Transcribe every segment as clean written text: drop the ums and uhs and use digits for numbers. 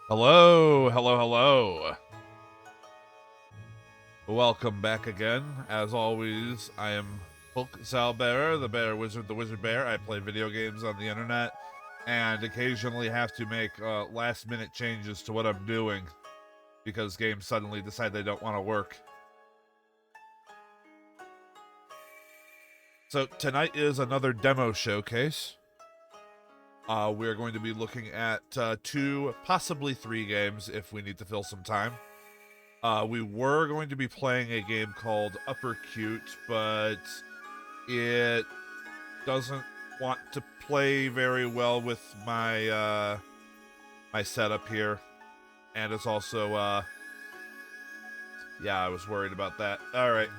Hello, hello, hello. Welcome back again. As always, I am Folke Zaubearer, the bear wizard, the wizard bear. I play video games on the internet and occasionally have to make last-minute changes to what I'm doing because games suddenly decide they don't want to work. So tonight is another demo showcase. We're going to be looking at 2, possibly 3 games if we need to fill some time. We were going to be playing a game called Uppercute, but it doesn't want to play very well with my my setup here, and it's also yeah, I was worried about that. All right,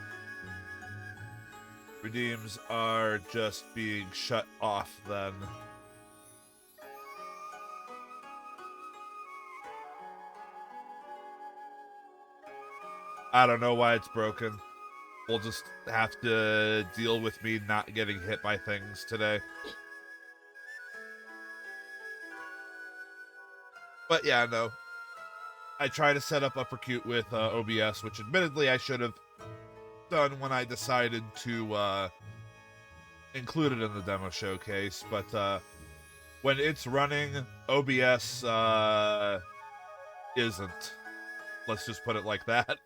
redeems are just being shut off then. I don't know why it's broken. We'll just have to deal with me not getting hit by things today. But yeah, no. I try to set up Uppercute with OBS, which admittedly I should have done when I decided to include it in the demo showcase. But when it's running, OBS isn't. Let's just put it like that.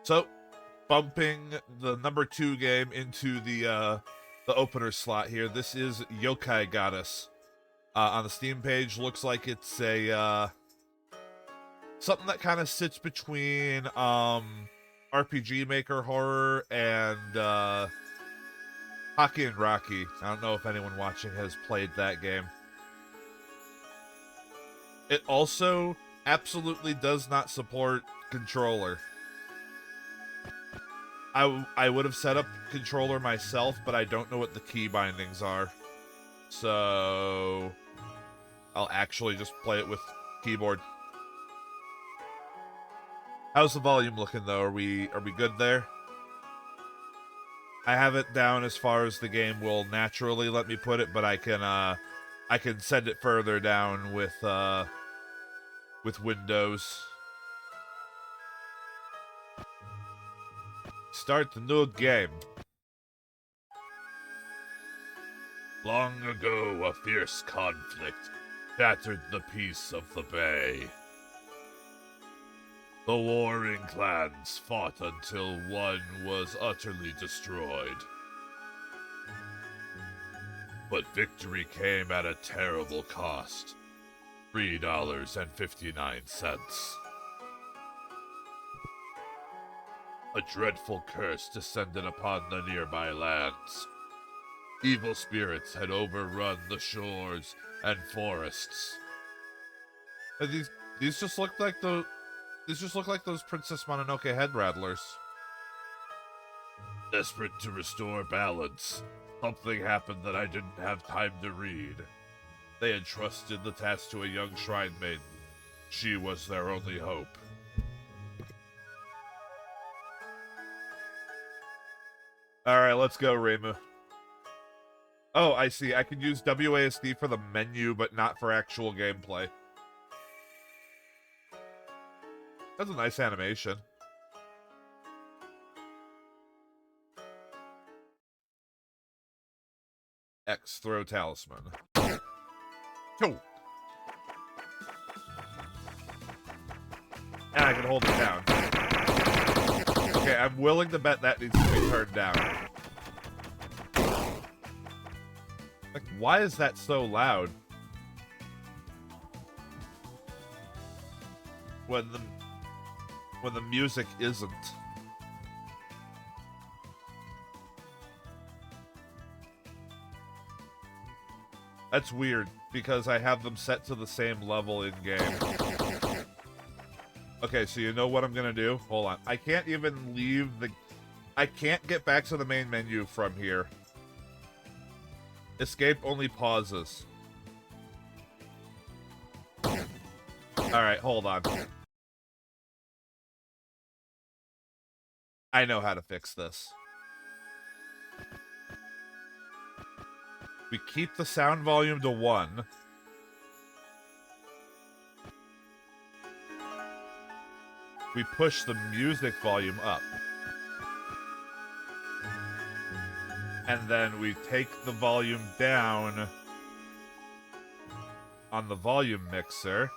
So, bumping the number 2 game into the opener slot here. This is Yokai Goddess. On the Steam page, looks like it's a something that kind of sits between RPG Maker horror and Hockey and Rocky. I don't know if anyone watching has played that game. It also absolutely does not support controller. I would have set up controller myself, but I don't know what the key bindings are. So I'll actually just play it with keyboard. How's the volume looking though? Are we good there? I have it down as far as the game will naturally let me put it, but I can send it further down with Windows. Start the new game. Long ago, a fierce conflict shattered the peace of the bay. The warring clans fought until one was utterly destroyed. But victory came at a terrible cost. $3.59. A dreadful curse descended upon the nearby lands. Evil spirits had overrun the shores and forests. And these just look like those Princess Mononoke head rattlers. Desperate to restore balance, something happened that I didn't have time to read. They entrusted the task to a young shrine maiden. She was their only hope. Alright, let's go, Reimu. Oh, I see. I can use WASD for the menu, but not for actual gameplay. That's a nice animation. X, throw talisman. Oh. And I can hold it down. Okay, I'm willing to bet that needs to be turned down. Like, why is that so loud? When the music isn't. That's weird, because I have them set to the same level in-game. Okay, so you know what I'm gonna do? Hold on. I can't even leave the... I can't get back to the main menu from here. Escape only pauses. Alright, hold on. I know how to fix this. We keep the sound volume to 1. we push the music volume up. And then we take the volume down on the volume mixer.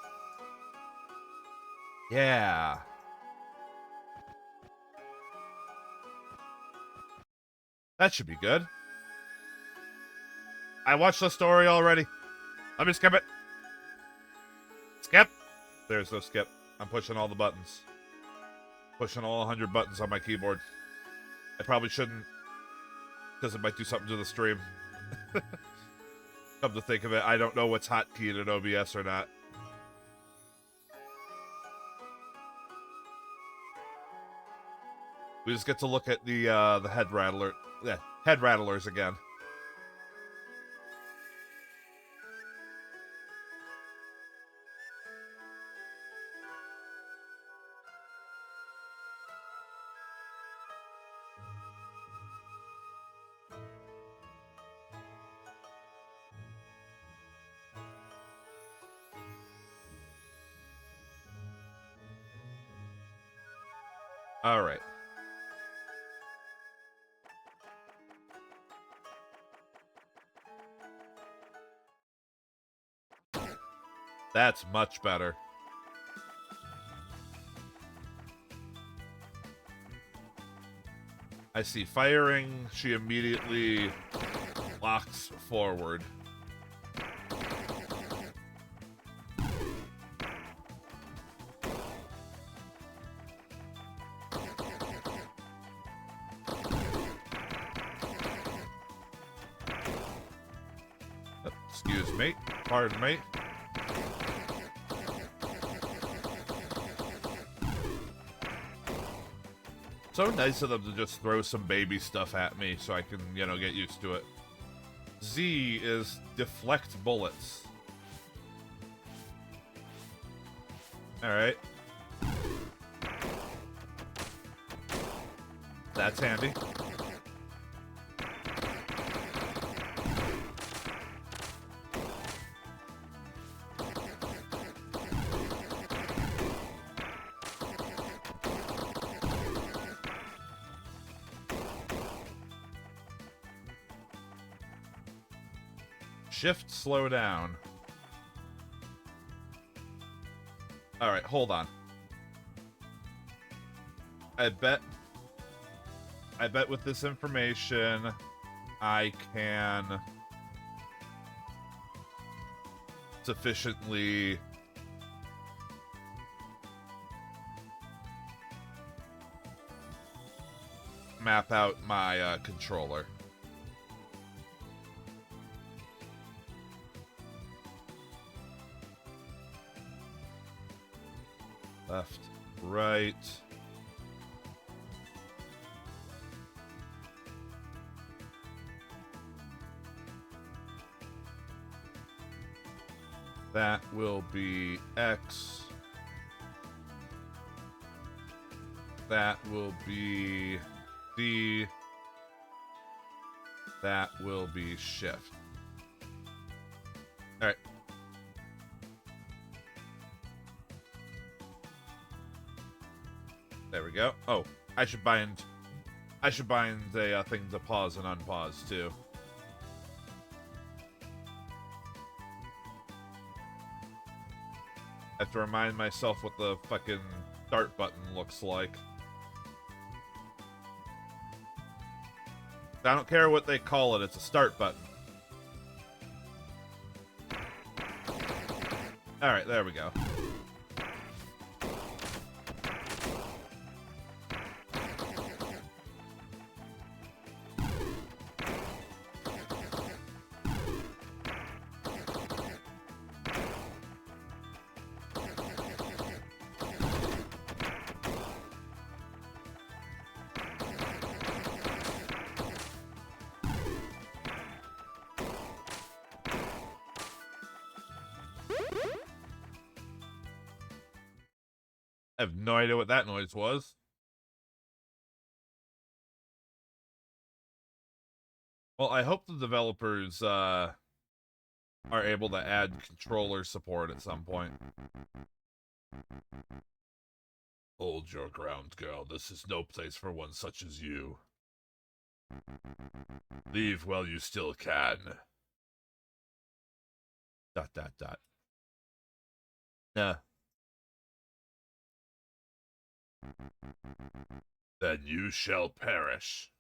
Yeah. That should be good. I watched the story already. Let me skip it. Skip. There's no skip. I'm pushing all the buttons. Pushing all 100 buttons on my keyboard. I probably shouldn't, because it might do something to the stream. Come to think of it, I don't know what's hotkeyed in OBS or not. We just get to look at the head rattlers again. All right. That's much better. I see firing. She immediately locks forward. Excuse me. Pardon me. So nice of them to just throw some baby stuff at me so I can, you know, get used to it. Z is deflect bullets. Alright. That's handy. Shift, slow down. Alright, hold on. I bet with this information, I can sufficiently map out my controller. Left, right. That will be X. That will be D. That will be Shift. All right. There we go. Oh, I should bind a thing to pause and unpause too. I have to remind myself what the fucking start button looks like. I don't care what they call it, it's a start button. Alright, there we go. I have no idea what that noise was. Well, I hope the developers are able to add controller support at some point. Hold your ground, girl. This is no place for one such as you. Leave while you still can. ... Nah. Then you shall perish.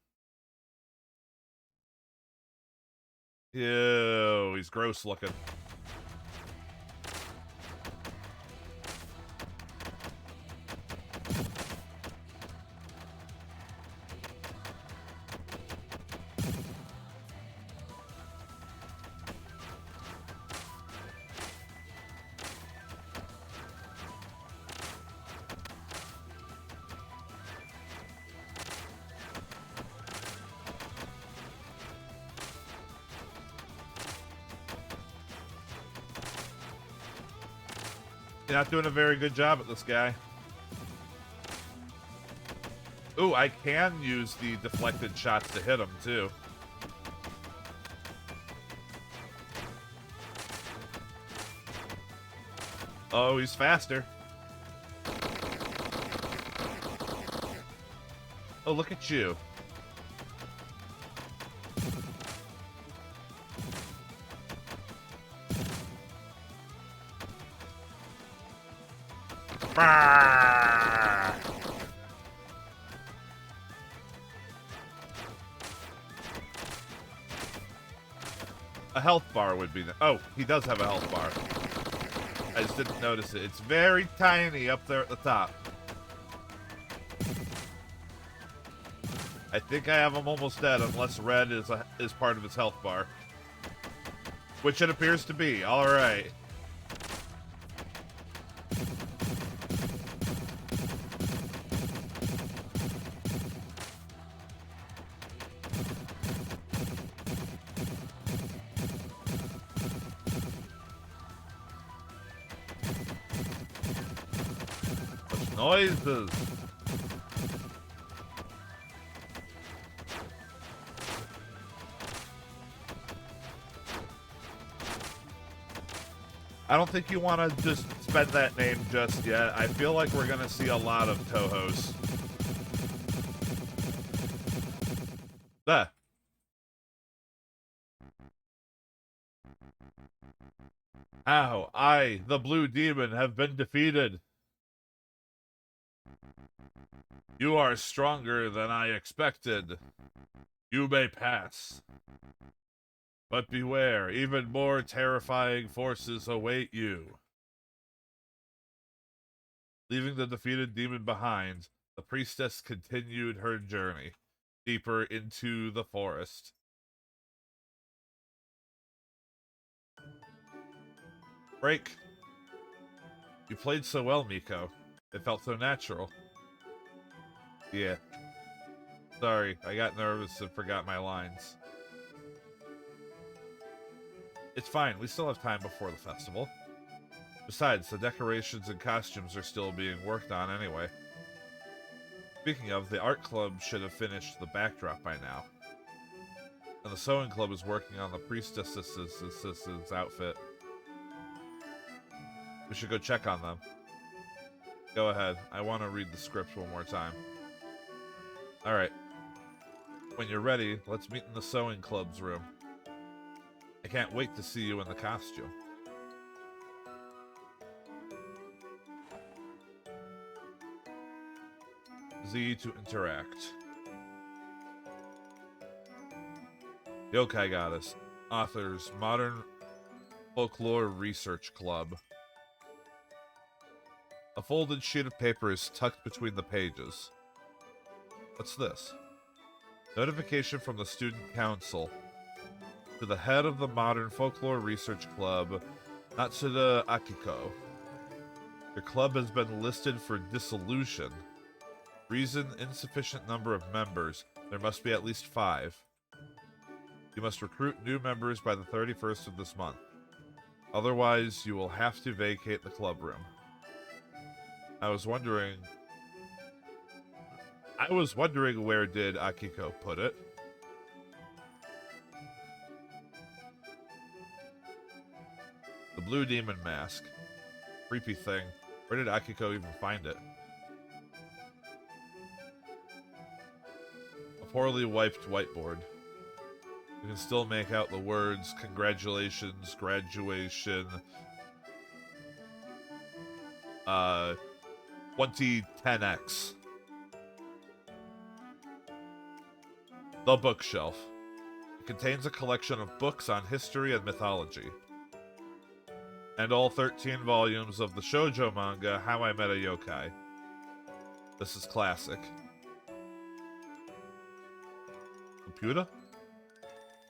Ew, he's gross looking. You're not doing a very good job at this guy. Ooh, I can use the deflected shots to hit him, too. Oh, he's faster. Oh, look at you. A health bar would be... Oh, he does have a health bar. I just didn't notice it. It's very tiny up there at the top. I think I have him almost dead unless red is part of his health bar. Which it appears to be. Alright. Noises. I don't think you want to just spend that name just yet. I feel like we're going to see a lot of Tohos. Ow, I, the blue demon, have been defeated. You are stronger than I expected. You may pass. But beware, even more terrifying forces await you. Leaving the defeated demon behind, the priestess continued her journey, deeper into the forest. Break. You played so well, Miko. It felt so natural. Yeah. Sorry, I got nervous and forgot my lines. It's fine, we still have time before the festival. Besides, the decorations and costumes are still being worked on anyway. Speaking of, the art club should have finished the backdrop by now. And the sewing club is working on the priestess's outfit. We should go check on them. Go ahead, I want to read the script one more time. Alright. When you're ready, let's meet in the sewing club's room. I can't wait to see you in the costume. Z to interact. Yokai Goddess. Authors, Modern Folklore Research Club. A folded sheet of paper is tucked between the pages. What's this? Notification from the Student Council. To the head of the Modern Folklore Research Club, Natsuda Akiko. Your club has been listed for dissolution. Reason, insufficient number of members. There must be at least 5. You must recruit new members by the 31st of this month. Otherwise, you will have to vacate the club room. I was wondering where did Akiko put it? The blue demon mask. Creepy thing. Where did Akiko even find it? poorly wiped whiteboard. You can still make out the words, congratulations, graduation, 2010X. The bookshelf. It contains a collection of books on history and mythology. And all 13 volumes of the shoujo manga, How I Met a Yokai. This is classic. Computer?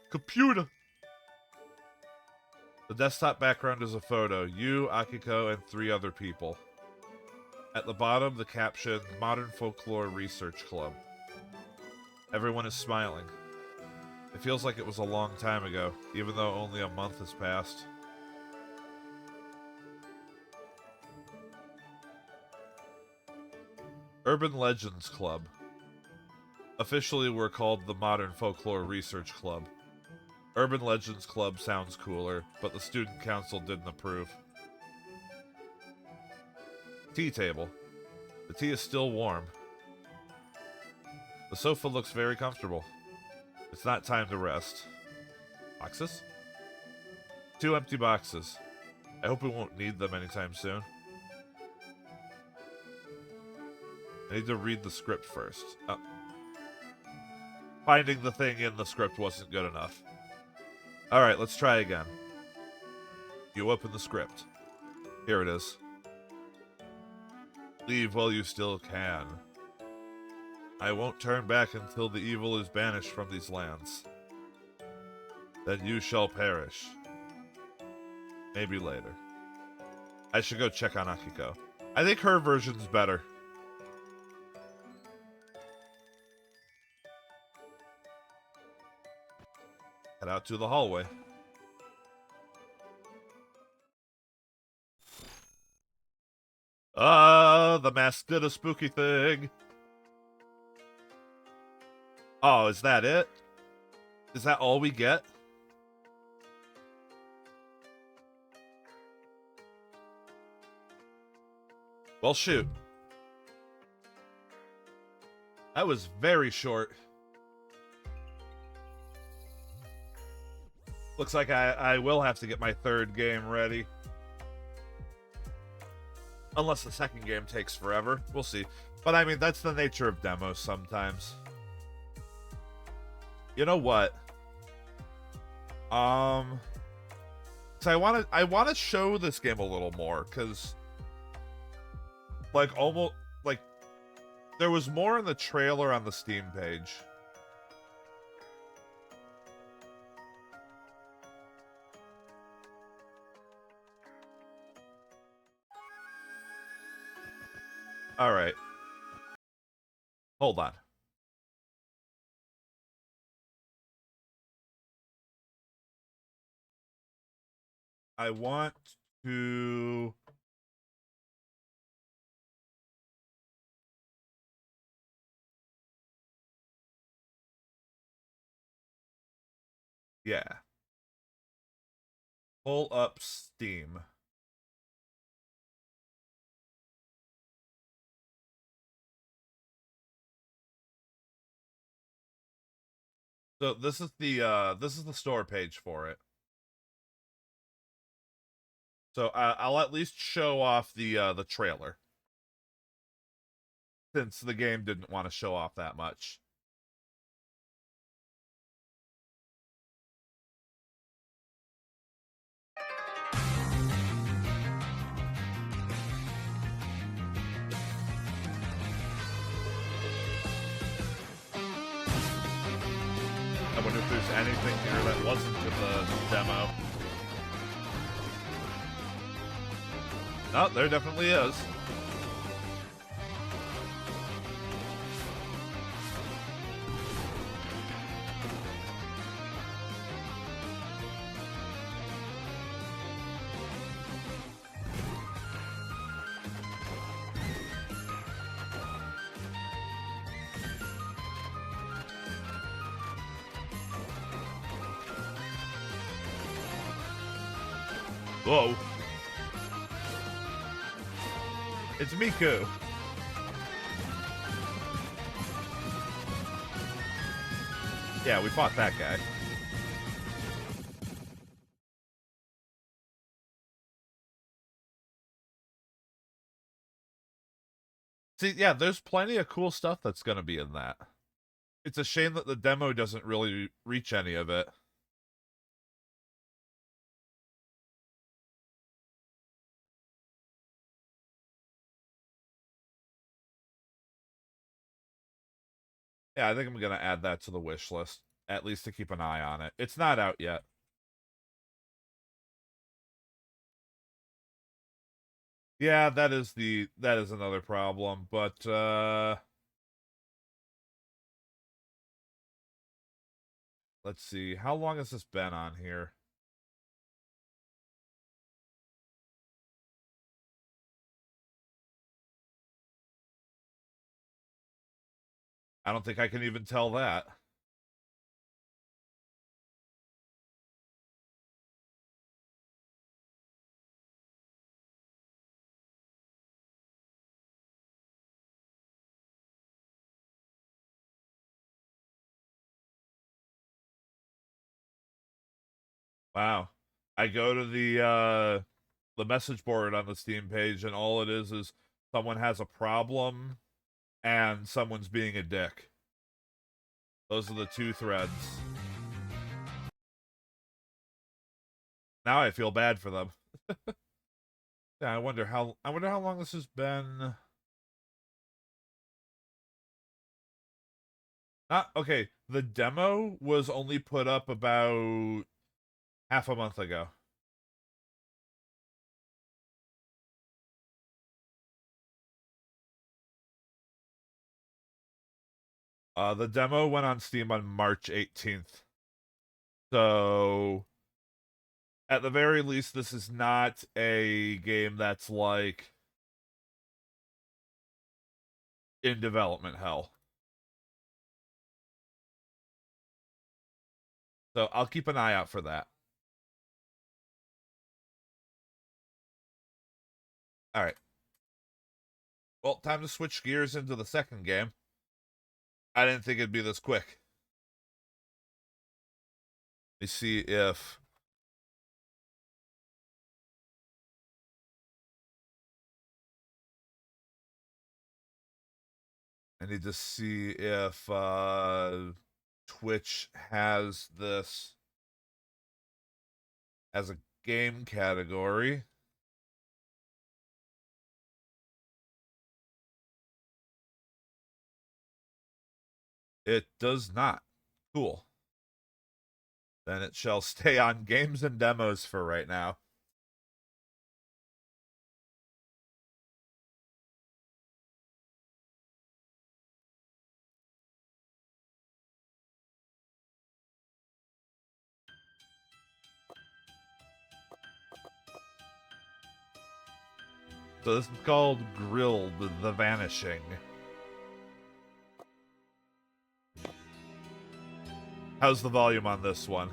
Computer! The desktop background is a photo. You, Akiko, and 3 other people. At the bottom, the caption, Modern Folklore Research Club. Everyone is smiling. It feels like it was a long time ago, even though only a month has passed. Urban Legends Club. Officially, we're called the Modern Folklore Research Club. Urban Legends Club sounds cooler, but the student council didn't approve. Tea table. The tea is still warm. The sofa looks very comfortable. It's not time to rest. Boxes? 2 empty boxes. I hope we won't need them anytime soon. I need to read the script first. Finding the thing in the script wasn't good enough. Alright, let's try again. You open the script. Here it is. Leave while you still can. I won't turn back until the evil is banished from these lands. Then you shall perish. Maybe later. I should go check on Akiko. I think her version's better. Head out to the hallway. The mask did a spooky thing. Oh, is that it? Is that all we get? Well, shoot. That was very short. Looks like I will have to get my 3rd game ready. Unless the 2nd game takes forever. We'll see. But I mean, that's the nature of demos sometimes. You know what? So I want to show this game a little more, because like almost like there was more in the trailer on the Steam page. All right. Hold on. I want to... Yeah. Pull up Steam. So this is the store page for it. So I'll at least show off the trailer, since the game didn't want to show off that much. I wonder if there's anything here that wasn't in the demo. Oh, there definitely is. Whoa. It's Miku. Yeah, we fought that guy. See, yeah, there's plenty of cool stuff that's going to be in that. It's a shame that the demo doesn't really reach any of it. Yeah, I think I'm going to add that to the wish list, at least to keep an eye on it. It's not out yet. Yeah, that is another problem, but let's see. How long has this been on here? I don't think I can even tell that. Wow. I go to the message board on the Steam page and all it is someone has a problem and someone's being a dick. Those are the two threads. Now I feel bad for them. Yeah, I wonder how long this has been. Not okay. The demo was only put up about half a month ago. The demo went on Steam on March 18th. So at the very least, this is not a game that's like in development hell. So I'll keep an eye out for that. All right. Well, time to switch gears into the second game. I didn't think it'd be this quick. Let me see if I need to see if Twitch has this as a game category. It does not. Cool. Then it shall stay on games and demos for right now. So this is called Grilled the Vanishing. How's the volume on this one?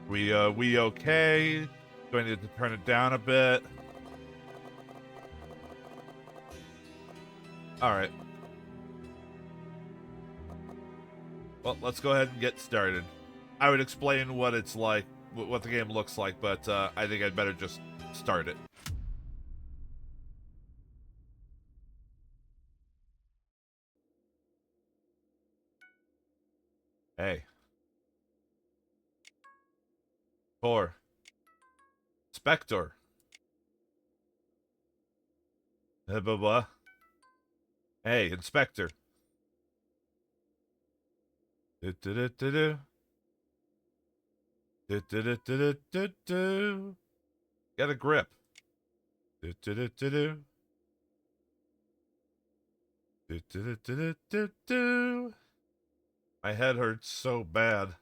We okay? Do I need to turn it down a bit? Alright. Well, let's go ahead and get started. I would explain what it's like, what the game looks like, but I think I'd better just start it. Hey. Tor. Spector. Blah, blah. Hey, Inspector. Do, do, do, do, do. Do, do, do, do, do, do. Get a grip. Do, do, do, do, do. Do, do, do, do, do, do. My head hurts so bad.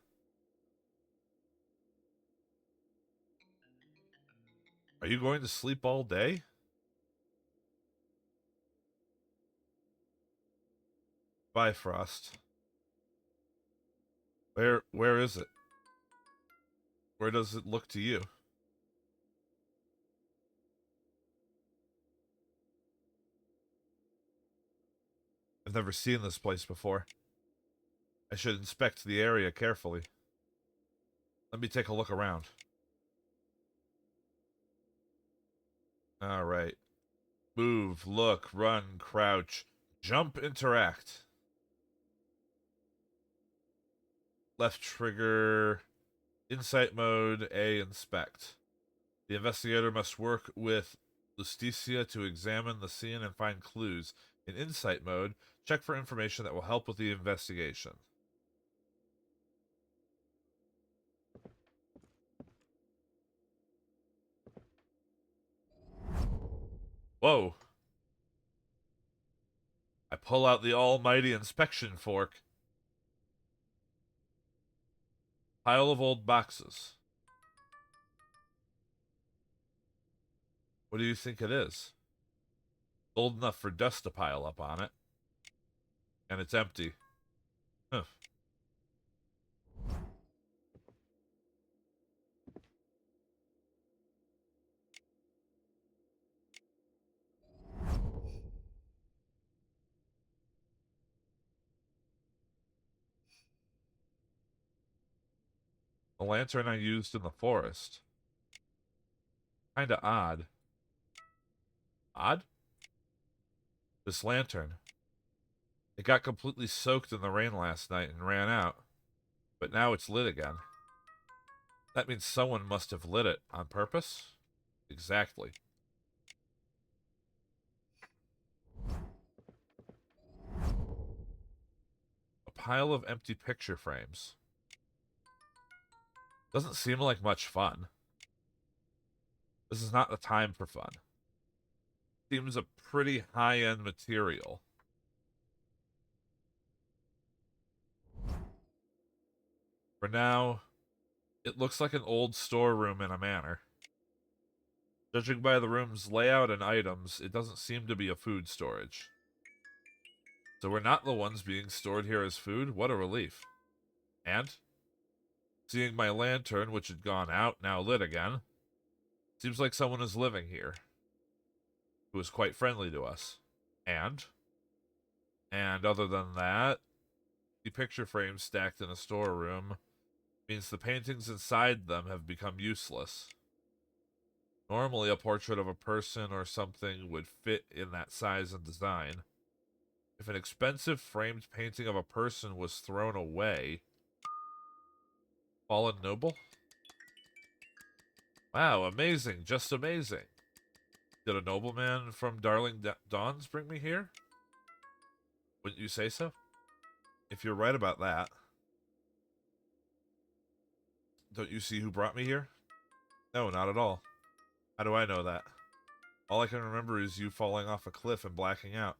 Are you going to sleep all day? Bifrost. Where is it? Where does it look to you? never seen this place before. I should inspect the area carefully. Let me take a look around. Alright. Move, look, run, crouch, jump, interact. Left trigger, insight mode, A, inspect. The investigator must work with Justicia to examine the scene and find clues. In insight mode, check for information that will help with the investigation. Whoa. I pull out the almighty inspection fork. Pile of old boxes. What do you think it is? Old enough for dust to pile up on it. And it's empty. Huh. The lantern I used in the forest. Kinda odd. Odd? This lantern. It got completely soaked in the rain last night and ran out. But now it's lit again. That means someone must have lit it on purpose? Exactly. A pile of empty picture frames. Doesn't seem like much fun. This is not the time for fun. Seems a pretty high-end material. For now, it looks like an old storeroom in a manor. Judging by the room's layout and items, it doesn't seem to be a food storage. So we're not the ones being stored here as food? What a relief. And? Seeing my lantern, which had gone out, now lit again. Seems like someone is living here. Who is quite friendly to us. And other than that, the picture frames stacked in a storeroom means the paintings inside them have become useless. Normally, a portrait of a person or something would fit in that size and design. If an expensive framed painting of a person was thrown away... Fallen noble? Wow, amazing, just amazing. Did a nobleman from Darling Dawns bring me here? Wouldn't you say so? If you're right about that. Don't you see who brought me here? No, not at all. How do I know that? All I can remember is you falling off a cliff and blacking out.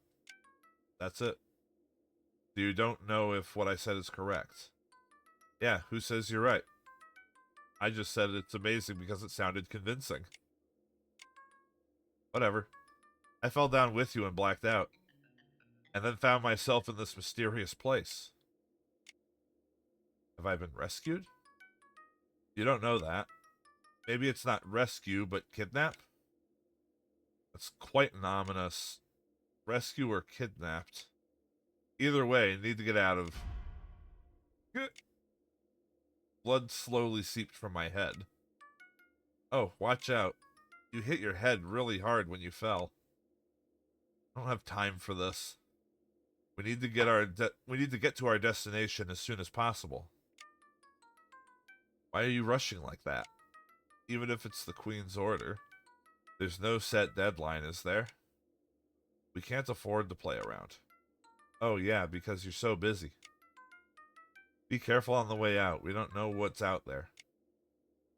That's it. So you don't know if what I said is correct. Yeah, who says you're right? I just said it's amazing because it sounded convincing. Whatever. I fell down with you and blacked out. And then found myself in this mysterious place. Have I been rescued? You don't know that. Maybe it's not rescue, but kidnap? That's quite an ominous. Rescue or kidnapped. Either way, need to get out of... Blood slowly seeped from my head. Oh, watch out. You hit your head really hard when you fell. I don't have time for this. We need to get to our destination as soon as possible. Why are you rushing like that? Even if it's the Queen's order. There's no set deadline, is there? We can't afford to play around. Oh yeah, because you're so busy. Be careful on the way out. We don't know what's out there.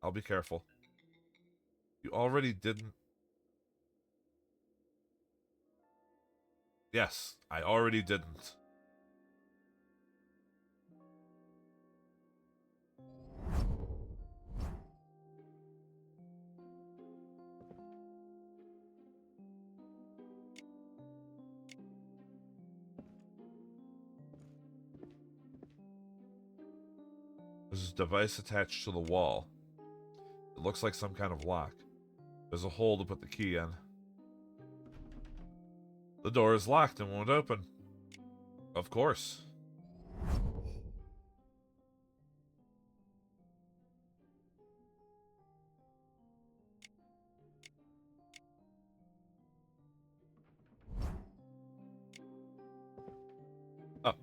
I'll be careful. You already didn't... Yes, I already didn't. There's a device attached to the wall. It looks like some kind of lock. There's a hole to put the key in. The door is locked and won't open. Of course. Oh.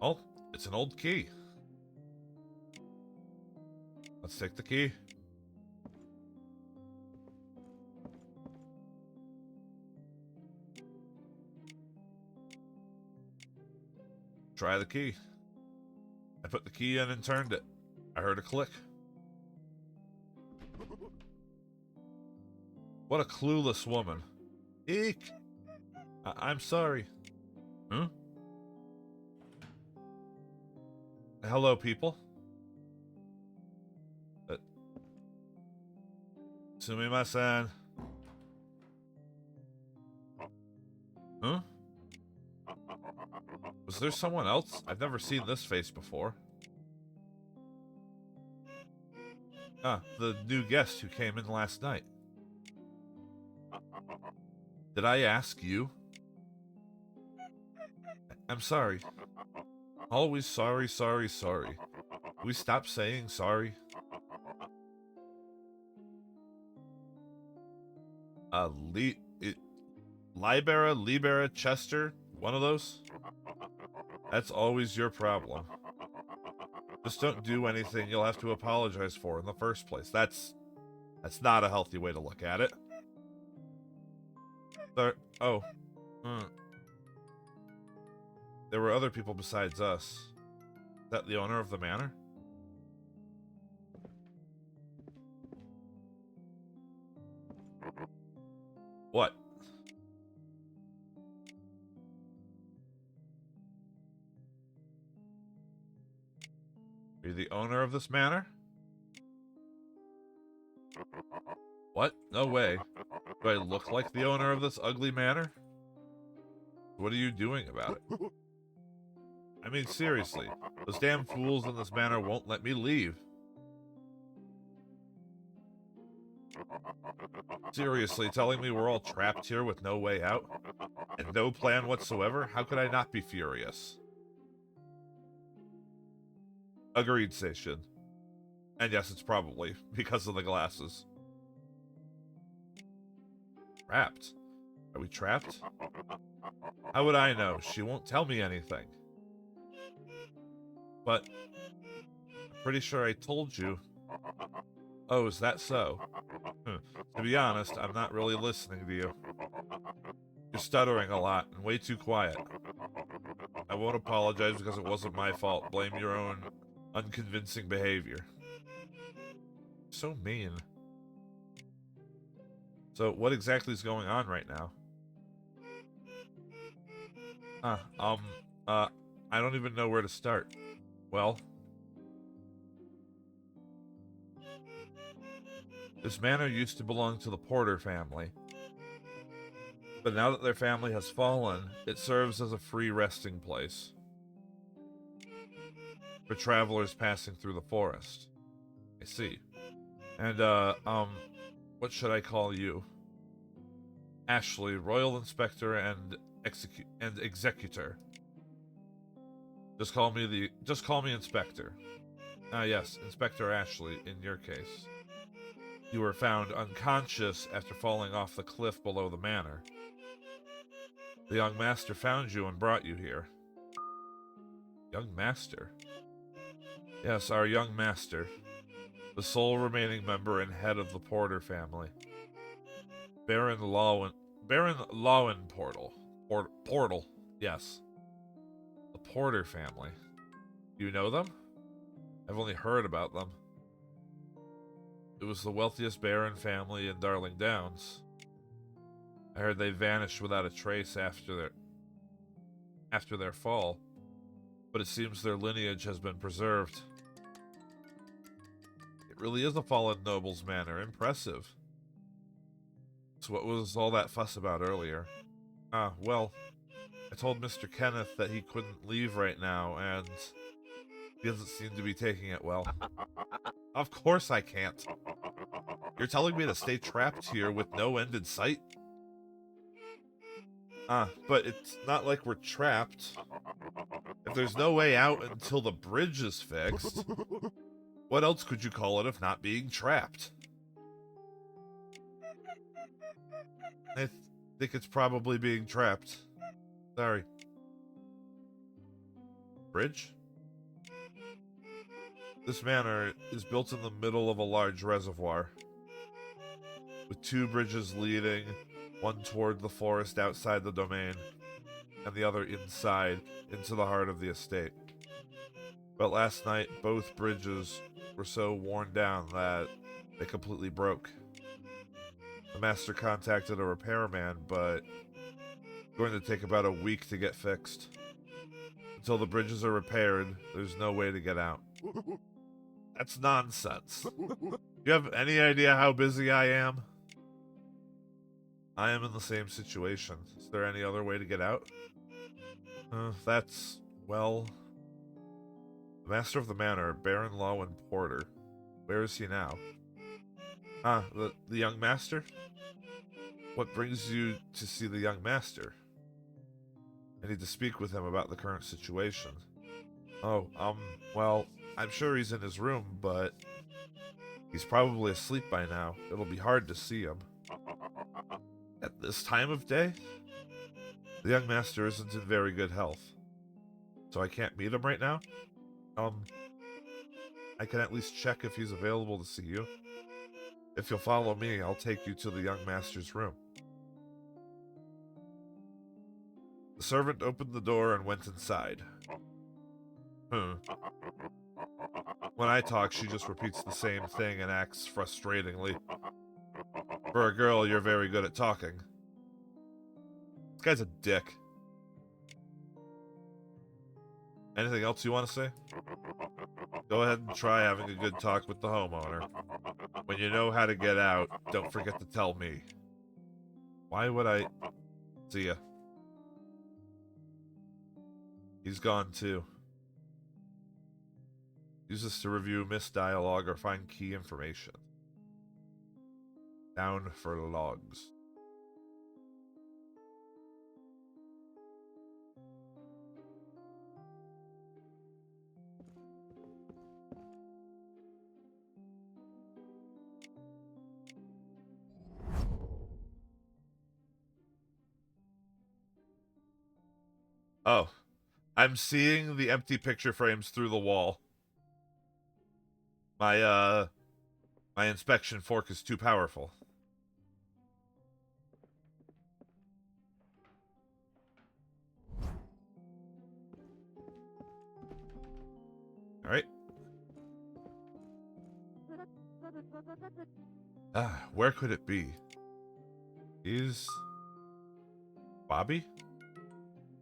Oh, it's an old key. Let's take the key. Try the key. I put the key in and turned it. I heard a click. What a clueless woman. Eek! I'm sorry. Huh? Hello, people. Sumimasen. Huh? Was there someone else? I've never seen this face before. Ah, the new guest who came in last night. Did I ask you? I'm sorry. Always sorry, sorry, sorry. We stop saying sorry. Libera, Chester? One of those? That's always your problem. Just don't do anything you'll have to apologize for in the first place. That's not a healthy way to look at it. Oh. There were other people besides us. Is that the owner of the manor? What? Are you the owner of this manor? What? No way. Do I look like the owner of this ugly manor? What are you doing about it? I mean, seriously. Those damn fools in this manor won't let me leave. Seriously, telling me we're all trapped here with no way out? And no plan whatsoever? How could I not be furious? Agreed, Station. And yes, it's probably because of the glasses. Trapped? Are we trapped? How would I know? She won't tell me anything. But I'm pretty sure I told you. Oh, is that so? To be honest, I'm not really listening to you. You're stuttering a lot and way too quiet. I won't apologize because it wasn't my fault. Blame your own unconvincing behavior. So mean. So, what exactly is going on right now? I don't even know where to start. Well, this manor used to belong to the Porter family. But now that their family has fallen, it serves as a free resting place for travelers passing through the forest. I see. And, what should I call you? Ashley, Royal Inspector and Executor. Just call me Inspector. Ah, yes, Inspector Ashley, in your case. You were found unconscious after falling off the cliff below the manor. The young master found you and brought you here. Young master? Yes, our young master. The sole remaining member and head of the Porter family. Baron Lowen Portal. Yes. The Porter family. You know them? I've only heard about them. It was the wealthiest Baron family in Darling Downs. I heard they vanished without a trace after their fall, but it seems their lineage has been preserved. It really is a fallen noble's manor. Impressive. So what was all that fuss about earlier? Ah, well, I told Mr. Kenneth that he couldn't leave right now, and he doesn't seem to be taking it well. Of course I can't. You're telling me to stay trapped here with no end in sight? But it's not like we're trapped. If there's no way out until the bridge is fixed, what else could you call it if not being trapped? I think it's probably being trapped. Sorry. Bridge? This manor is built in the middle of a large reservoir, with two bridges leading, one toward the forest outside the domain, and the other inside, into the heart of the estate. But last night, both bridges were so worn down that they completely broke. The master contacted a repairman, but it's going to take about a week to get fixed. Until the bridges are repaired, there's no way to get out. That's nonsense. Do you have any idea how busy I am? I am in the same situation. Is there any other way to get out? Well... The master of the manor, Baron Lowen Porter. Where is he now? The young master? What brings you to see the young master? I need to speak with him about the current situation. Oh, well, I'm sure he's in his room, but he's probably asleep by now. It'll be hard to see him. At this time of day? The young master isn't in very good health. So I can't meet him right now? I can at least check if he's available to see you. If you'll follow me, I'll take you to the young master's room. The servant opened the door and went inside. When I talk, she just repeats the same thing and acts frustratingly. For a girl, you're very good at talking. This guy's a dick. Anything else you want to say? Go ahead and try having a good talk with the homeowner. When you know how to get out, don't forget to tell me. Why would I... See ya. He's gone too. Use this to review missed dialogue or find key information. Down for logs. Oh, I'm seeing the empty picture frames through the wall. My inspection fork is too powerful. Alright. Where could it be? Is... Bobby?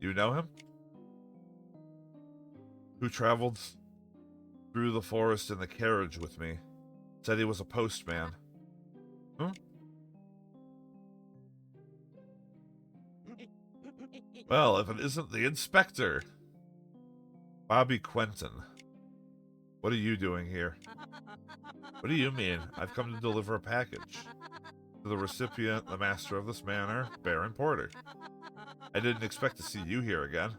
You know him? Who traveled through the forest in the carriage with me. Said he was a postman. Well, if it isn't the inspector. Bobby Quentin. What are you doing here? What do you mean? I've come to deliver a package. To the recipient, the master of this manor, Baron Porter. I didn't expect to see you here again.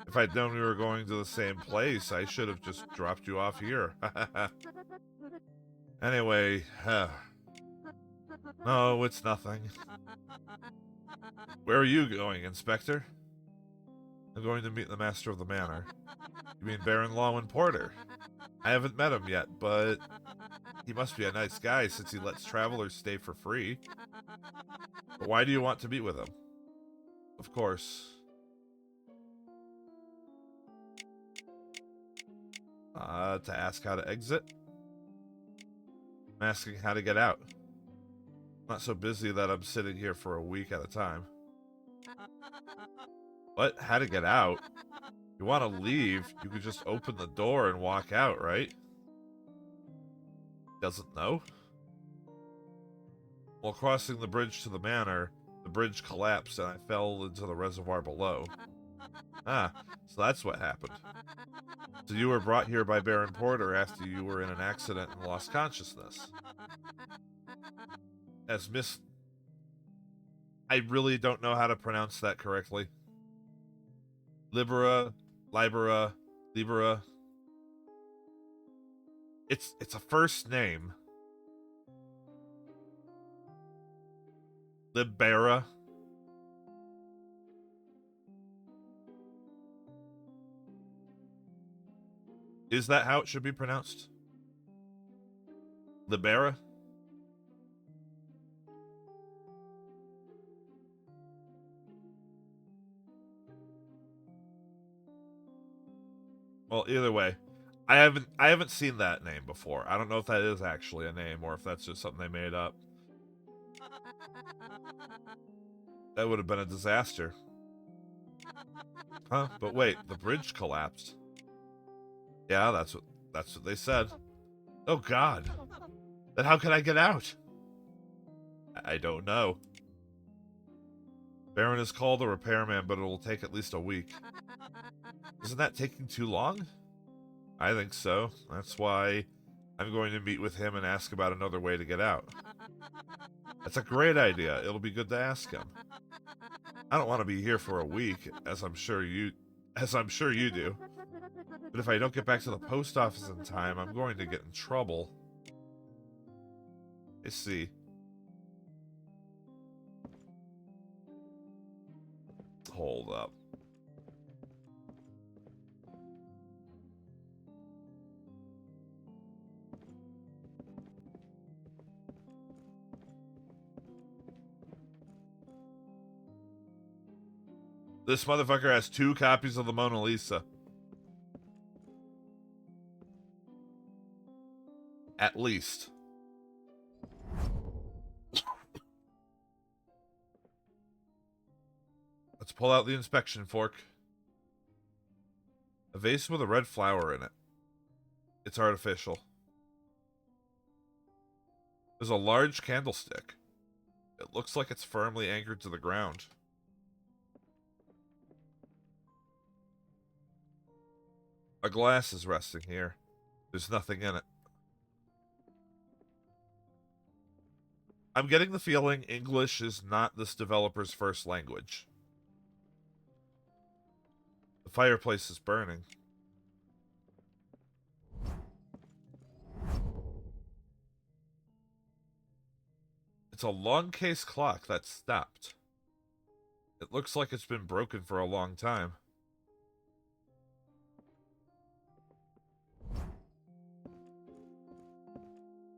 If I'd known we were going to the same place, I should have just dropped you off here. Anyway, no, it's nothing. Where are you going, Inspector? I'm going to meet the master of the manor. You mean Baron Lowen Porter? I haven't met him yet, but he must be a nice guy since he lets travelers stay for free. But why do you want to meet with him? Of course. To ask how to exit? I'm asking how to get out. I'm not so busy that I'm sitting here for a week at a time. What? How to get out? You want to leave, you could just open the door and walk out, right? Doesn't know? While crossing the bridge to the manor, the bridge collapsed and I fell into the reservoir below. Ah, so that's what happened. So you were brought here by Baron Porter after you were in an accident and lost consciousness. As I really don't know how to pronounce that correctly. Libera, Libera. It's a first name. Libera. Is that how it should be pronounced? Libera? Well, either way, I haven't seen that name before. I don't know if that is actually a name or if that's just something they made up. That would have been a disaster. Huh? But wait, the bridge collapsed. Yeah, that's what they said. Oh God. Then how can I get out? I don't know. Baron has called a repairman, but it will take at least a week. Isn't that taking too long? I think so. That's why I'm going to meet with him and ask about another way to get out. That's a great idea. It'll be good to ask him. I don't want to be here for a week, as I'm sure you do. But if I don't get back to the post office in time, I'm going to get in trouble. I see. Hold up. This motherfucker has 2 copies of the Mona Lisa. At least. Let's pull out the inspection fork. A vase with a red flower in it. It's artificial. There's a large candlestick. It looks like it's firmly anchored to the ground. A glass is resting here. There's nothing in it. I'm getting the feeling English is not this developer's first language. The fireplace is burning. It's a long case clock that's stopped. It looks like it's been broken for a long time.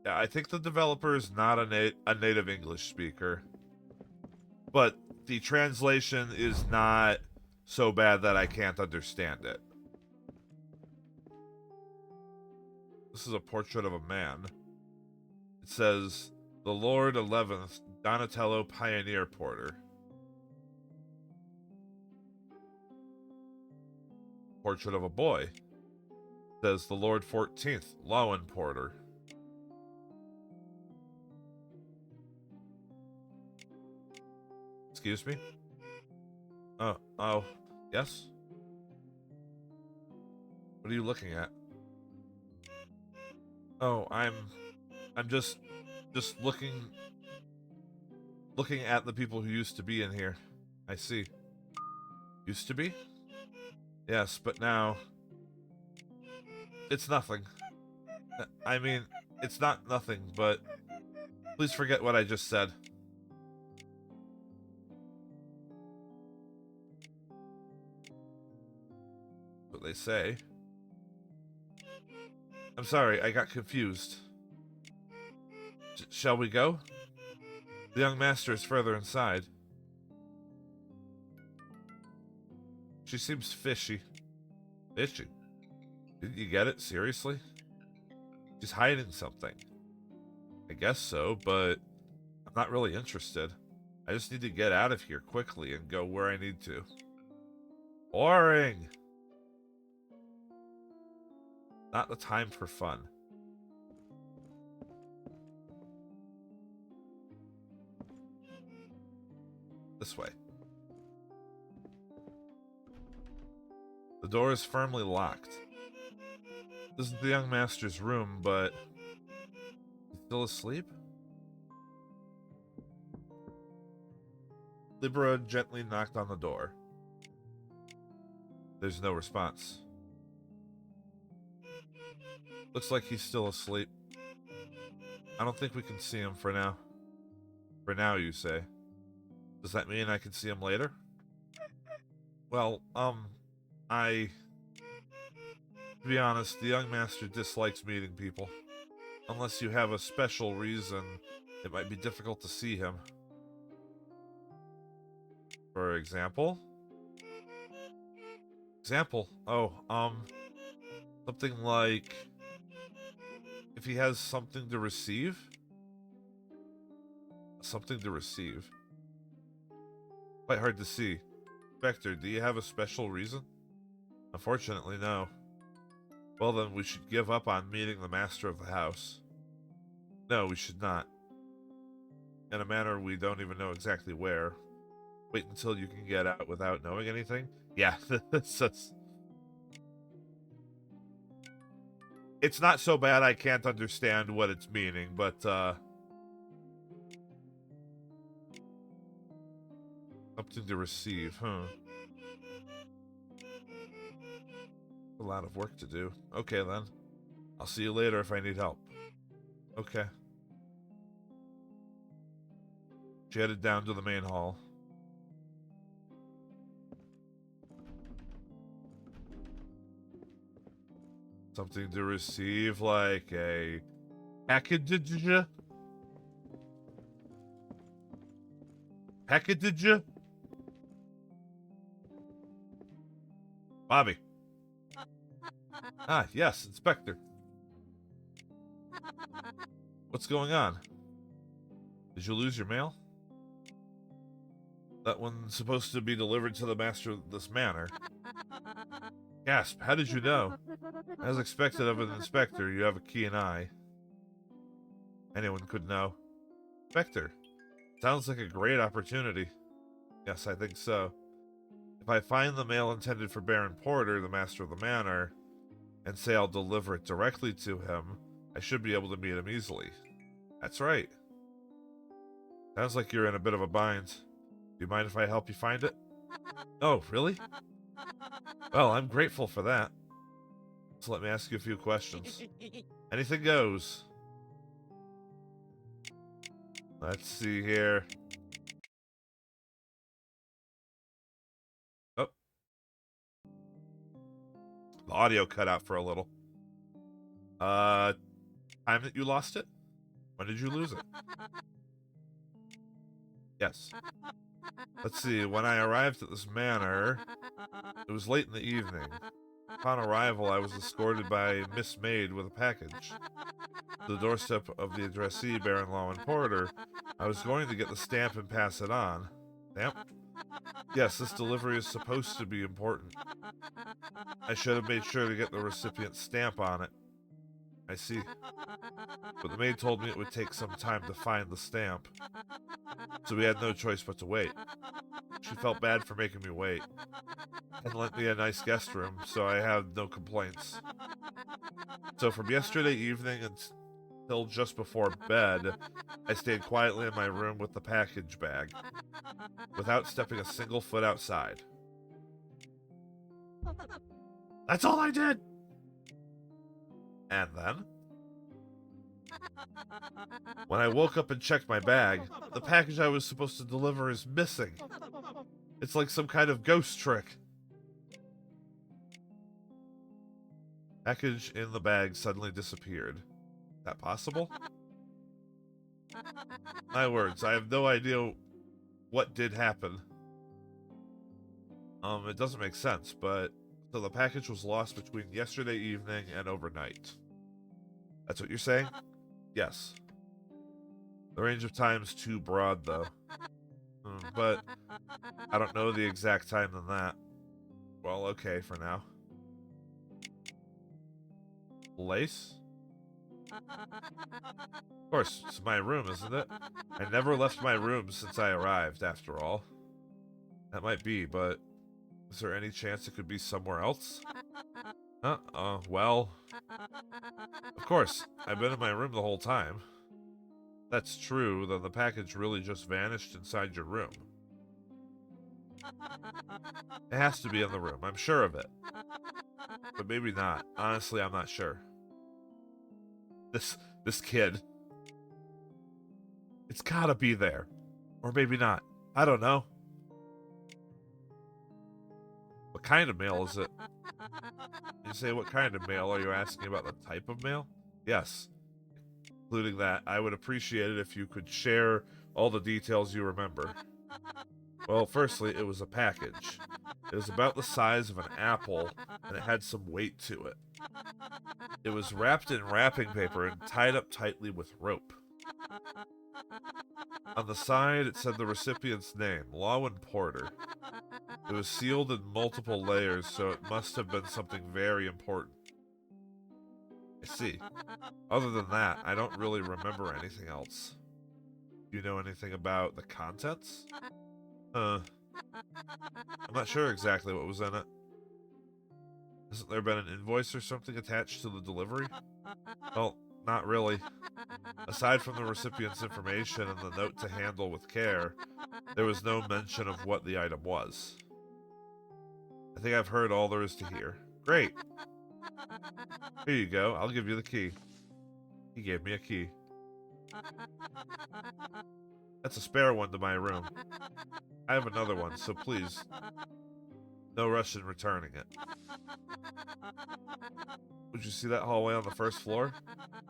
Yeah, I think the developer is not a native English speaker. But the translation is not so bad that I can't understand it. This is a portrait of a man. It says, the Lord 11th Donatello Pioneer Porter. Portrait of a boy. It says, the Lord 14th Lowen Porter. Excuse me? Oh, yes? What are you looking at? Oh, I'm just looking at the people who used to be in here. I see. Used to be? Yes, but now it's nothing. I mean, it's not nothing, but please forget what I just said. What they say. I'm sorry, I got confused. Shall we go? The young master is further inside. She seems fishy. Fishy? Didn't you get it? Seriously? She's hiding something. I guess so, but I'm not really interested. I just need to get out of here quickly and go where I need to. Boring! Not the time for fun. This way. The door is firmly locked. This is the young master's room, but he's still asleep? Libra gently knocked on the door. There's no response. Looks like he's still asleep. I don't think we can see him for now. For now, you say. Does that mean I can see him later? Well, to be honest, the young master dislikes meeting people. Unless you have a special reason, it might be difficult to see him. For example? Oh, something like... if he has something to receive? Something to receive. Quite hard to see. Spectre, do you have a special reason? Unfortunately, no. Well then, we should give up on meeting the master of the house. No, we should not. In a manner we don't even know exactly where. Wait until you can get out without knowing anything? Yeah, it's not so bad I can't understand what it's meaning, but, something to receive, huh? A lot of work to do. Okay, then. I'll see you later if I need help. Okay. She headed down to the main hall. Something to receive, like a package? Package? Bobby. Ah, yes, Inspector. What's going on? Did you lose your mail? That one's supposed to be delivered to the master of this manor. Gasp, how did you know? As expected of an inspector, you have a keen eye. Anyone could know. Inspector, sounds like a great opportunity. Yes, I think so. If I find the mail intended for Baron Porter, the master of the manor, and say I'll deliver it directly to him, I should be able to meet him easily. That's right. Sounds like you're in a bit of a bind. Do you mind if I help you find it? Oh, really? Well, I'm grateful for that. So let me ask you a few questions. Anything goes. Let's see here. Oh. The audio cut out for a little. Time that you lost it? When did you lose it? Yes. Let's see, when I arrived at this manor, it was late in the evening. Upon arrival, I was escorted by Miss Maid with a package. To the doorstep of the addressee, Baron Lawman Porter, I was going to get the stamp and pass it on. Stamp? Yes, this delivery is supposed to be important. I should have made sure to get the recipient's stamp on it. I see. But the maid told me it would take some time to find the stamp. So we had no choice but to wait. She felt bad for making me wait. And lent me a nice guest room, so I have no complaints. So from yesterday evening until just before bed, I stayed quietly in my room with the package bag, without stepping a single foot outside. That's all I did! And then, when I woke up and checked my bag, the package I was supposed to deliver is missing. It's like some kind of ghost trick. Package in the bag suddenly disappeared. Is that possible? My words, I have no idea what did happen. It doesn't make sense, but... So the package was lost between yesterday evening and overnight. That's what you're saying? Yes. The range of time is too broad, though. But I don't know the exact time than that. Well, okay for now. Lace? Of course, it's my room, isn't it? I never left my room since I arrived, after all. That might be, but is there any chance it could be somewhere else? Well... Of course, I've been in my room the whole time. That's true, then the package really just vanished inside your room. It has to be in the room. I'm sure of it. But maybe not. Honestly, I'm not sure. This kid. It's gotta be there. Or maybe not. I don't know. What kind of mail is it? You say what kind of mail? Are you asking about the type of mail? Yes. Including that, I would appreciate it if you could share all the details you remember. Well, firstly, it was a package. It was about the size of an apple, and it had some weight to it. It was wrapped in wrapping paper and tied up tightly with rope. On the side, it said the recipient's name, Lawin Porter. It was sealed in multiple layers, so it must have been something very important. I see. Other than that, I don't really remember anything else. Do you know anything about the contents? I'm not sure exactly what was in it. Hasn't there been an invoice or something attached to the delivery? Well, not really. Aside from the recipient's information and the note to handle with care, there was no mention of what the item was. I think I've heard all there is to hear. Great. Here you go. I'll give you the key. He gave me a key. That's a spare one to my room. I have another one, so please, no rush in returning it. Would you see that hallway on the first floor?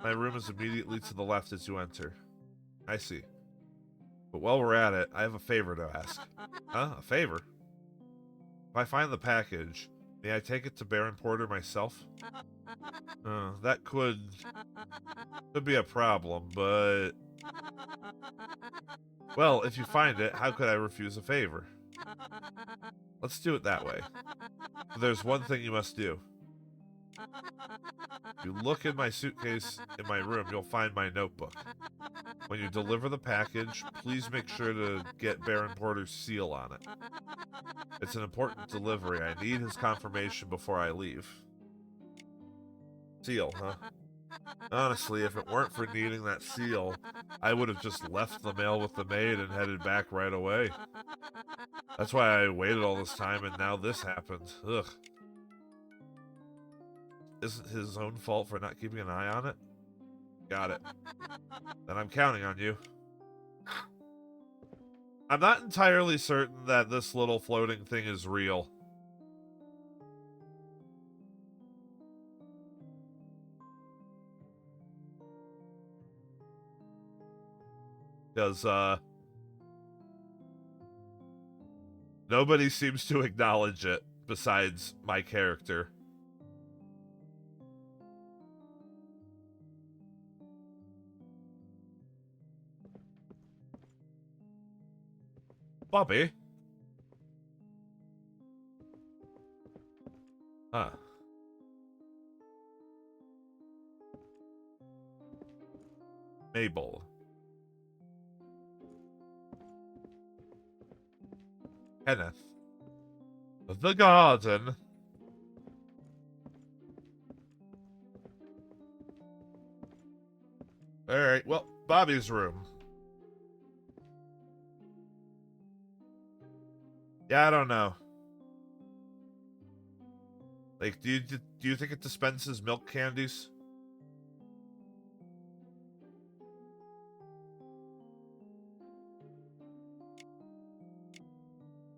My room is immediately to the left as you enter. I see. But while we're at it, I have a favor to ask. Huh? A favor? If I find the package, may I take it to Baron Porter myself? That could be a problem, but... Well, if you find it, how could I refuse a favor? Let's do it that way. But there's one thing you must do. If you look in my suitcase in my room, you'll find my notebook. When you deliver the package, please make sure to get Baron Porter's seal on it. It's an important delivery. I need his confirmation before I leave. Seal, huh? Honestly, if it weren't for needing that seal, I would have just left the mail with the maid and headed back right away. That's why I waited all this time, and now this happened. Ugh. Isn't his own fault for not keeping an eye on it? Got it. Then I'm counting on you. I'm not entirely certain that this little floating thing is real. Because, nobody seems to acknowledge it besides my character. Bobby? Huh. Mabel. Kenneth. The garden. Alright, well, Bobby's room. Yeah, I don't know. Like, do you think it dispenses milk candies?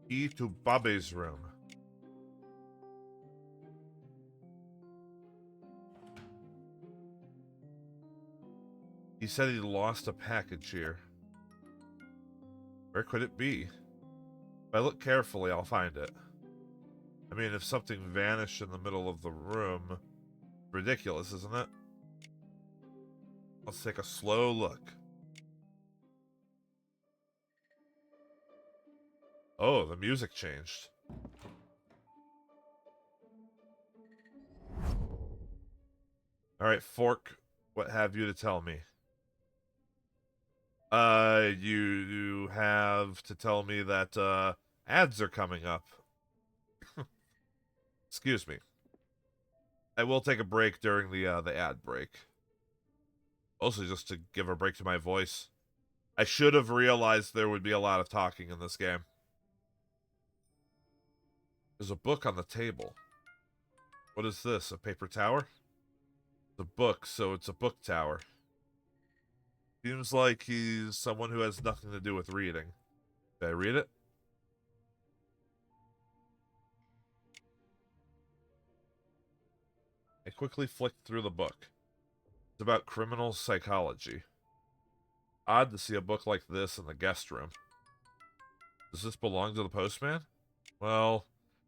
Key to Bobby's room. He said he lost a package here. Where could it be? If I look carefully, I'll find it. I mean, if something vanished in the middle of the room, ridiculous, isn't it? Let's take a slow look. Oh, the music changed. Alright, Fork, what have you to tell me? You have to tell me that, ads are coming up. Excuse me. I will take a break during the ad break. Mostly just to give a break to my voice. I should have realized there would be a lot of talking in this game. There's a book on the table. What is this? A paper tower? The book, so it's a book tower. Seems like he's someone who has nothing to do with reading. Did I read it? I quickly flicked through the book. It's about criminal psychology. Odd to see a book like this in the guest room. Does this belong to the postman? Well,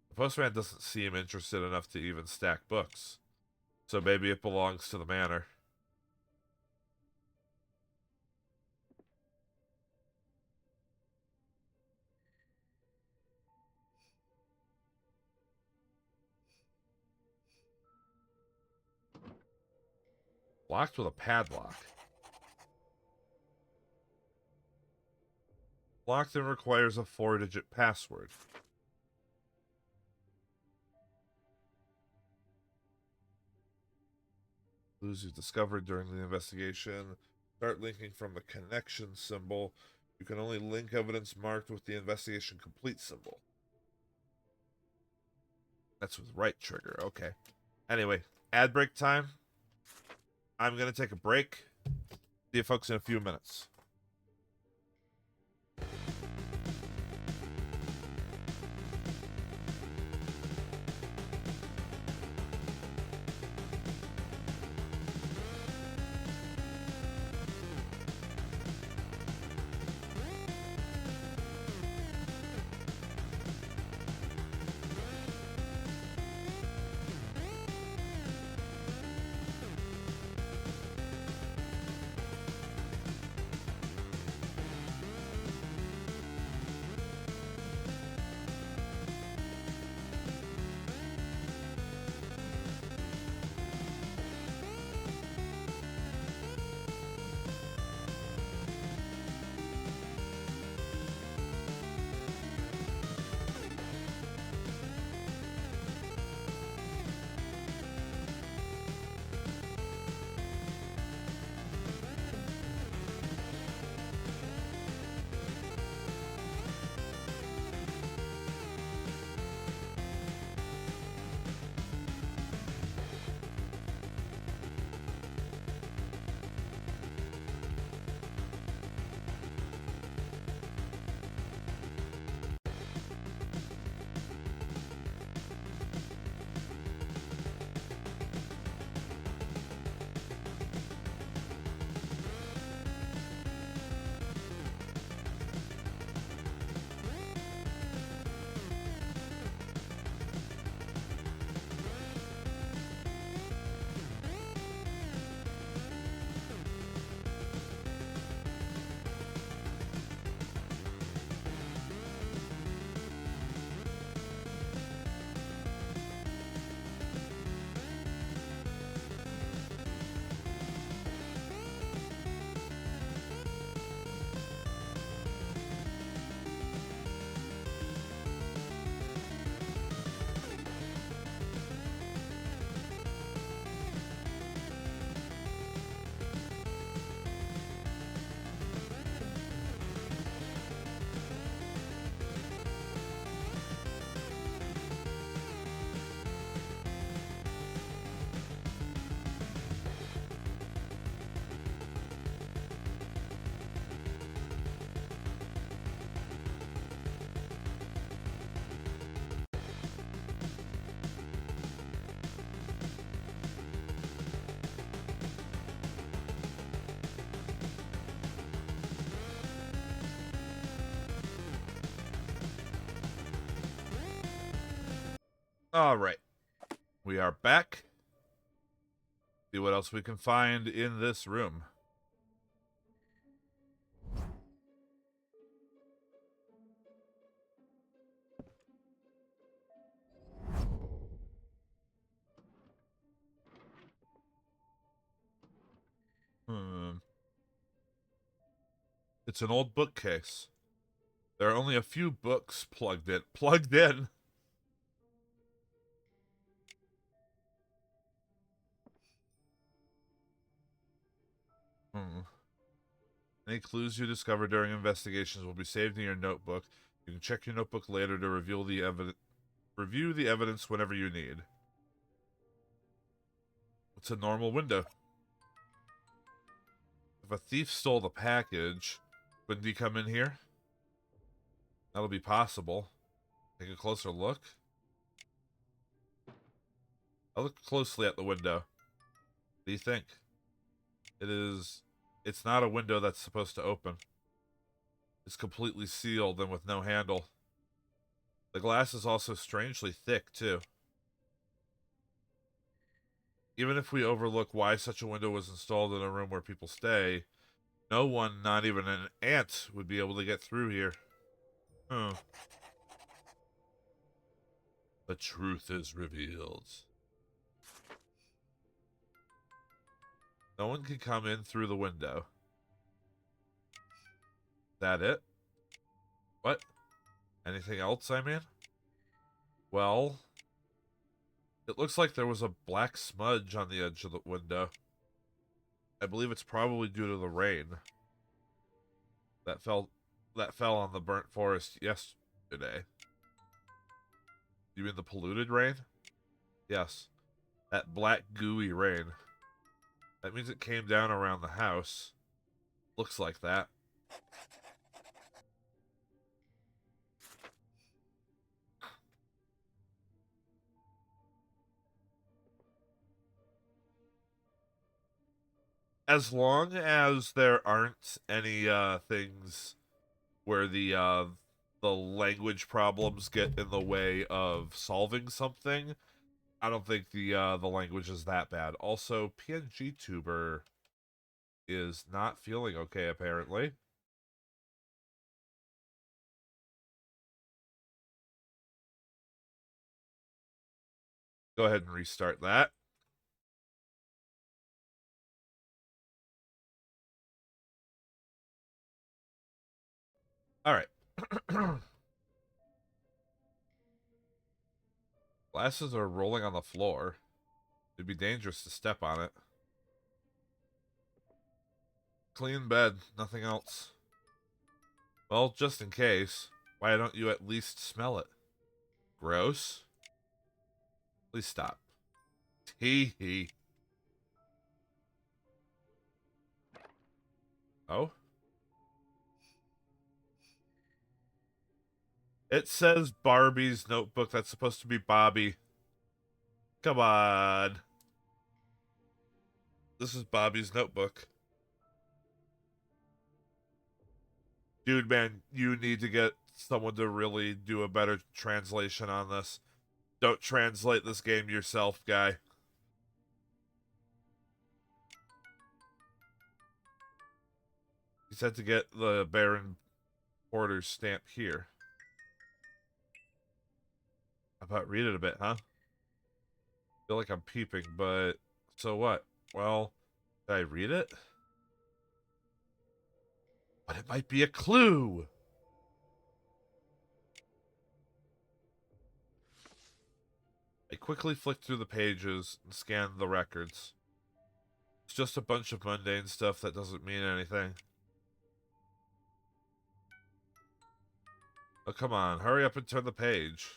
the postman doesn't seem interested enough to even stack books. So maybe it belongs to the manor. Locked with a padlock. Locked and requires a 4-digit password. Clues you discovered during the investigation. Start linking from the connection symbol. You can only link evidence marked with the investigation complete symbol. That's with right trigger. Okay. Anyway, ad break time. I'm going to take a break. See you folks in a few minutes. All right. We are back. See what else we can find in this room. It's an old bookcase. There are only a few books plugged in. Plugged in? Any clues you discover during investigations will be saved in your notebook. You can check your notebook later to reveal the evidence. Review the evidence whenever you need. It's a normal window. If a thief stole the package, wouldn't he come in here? That'll be possible. Take a closer look. I'll look closely at the window. What do you think? It's not a window that's supposed to open. It's completely sealed and with no handle. The glass is also strangely thick, too. Even if we overlook why such a window was installed in a room where people stay, no one, not even an ant, would be able to get through here. The truth is revealed. No one can come in through the window. That it? What? Anything else, I mean? Well, it looks like there was a black smudge on the edge of the window. I believe it's probably due to the rain that fell on the burnt forest yesterday. You mean the polluted rain? Yes. That black gooey rain. That means it came down around the house. Looks like that. As long as there aren't any things where the language problems get in the way of solving something, I don't think the language is that bad. Also, PNG Tuber is not feeling okay apparently. Go ahead and restart that. All right. Glasses are rolling on the floor. It'd be dangerous to step on it. Clean bed, nothing else. Well, just in case, why don't you at least smell it? Gross. Please stop. Tee hee. Oh? It says Barbie's notebook. That's supposed to be Bobby. Come on. This is Bobby's notebook. Dude, man, you need to get someone to really do a better translation on this. Don't translate this game yourself, guy. You said to get the Baron Porter's stamp here. How about read it a bit, huh? Feel like I'm peeping, but so what? Well, did I read it? But it might be a clue. I quickly flicked through the pages and scanned the records. It's just a bunch of mundane stuff that doesn't mean anything. Oh, come on. Hurry up and turn the page.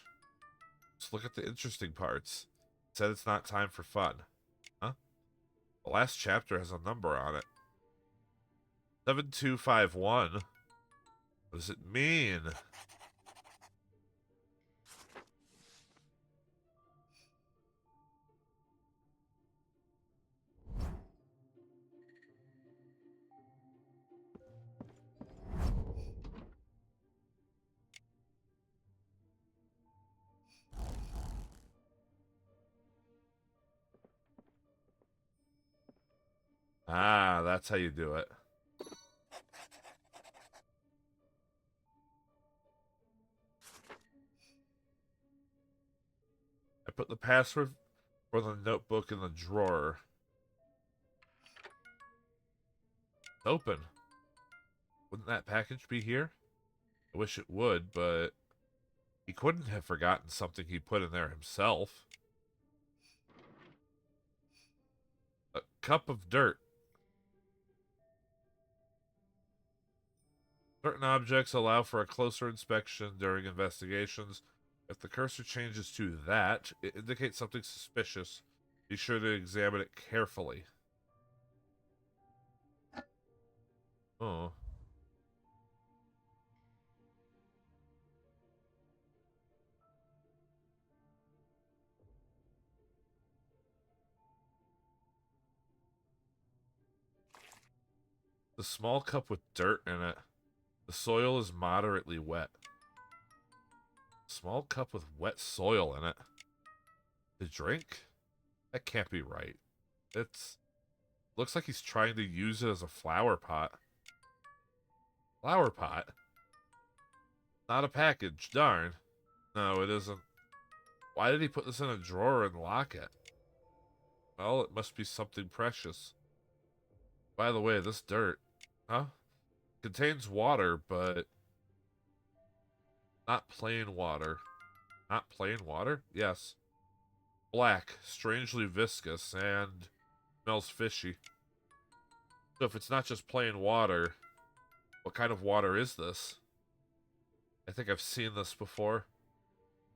Just look at the interesting parts. It said it's not time for fun. Huh? The last chapter has a number on it. 7251. What does it mean? Ah, that's how you do it. I put the password for the notebook in the drawer. It's open. Wouldn't that package be here? I wish it would, but he couldn't have forgotten something he put in there himself. A cup of dirt. Certain objects allow for a closer inspection during investigations. If the cursor changes to that, it indicates something suspicious. Be sure to examine it carefully. Oh. The small cup with dirt in it. The soil is moderately wet. Small cup with wet soil in it. To drink? That can't be right. It's... Looks like he's trying to use it as a flower pot. Flower pot? Not a package, darn. No, it isn't. Why did he put this in a drawer and lock it? Well, it must be something precious. By the way, this dirt, huh? Contains water, but not plain water. Not plain water? Yes. Black, strangely viscous, and smells fishy. So if it's not just plain water, what kind of water is this? I think I've seen this before.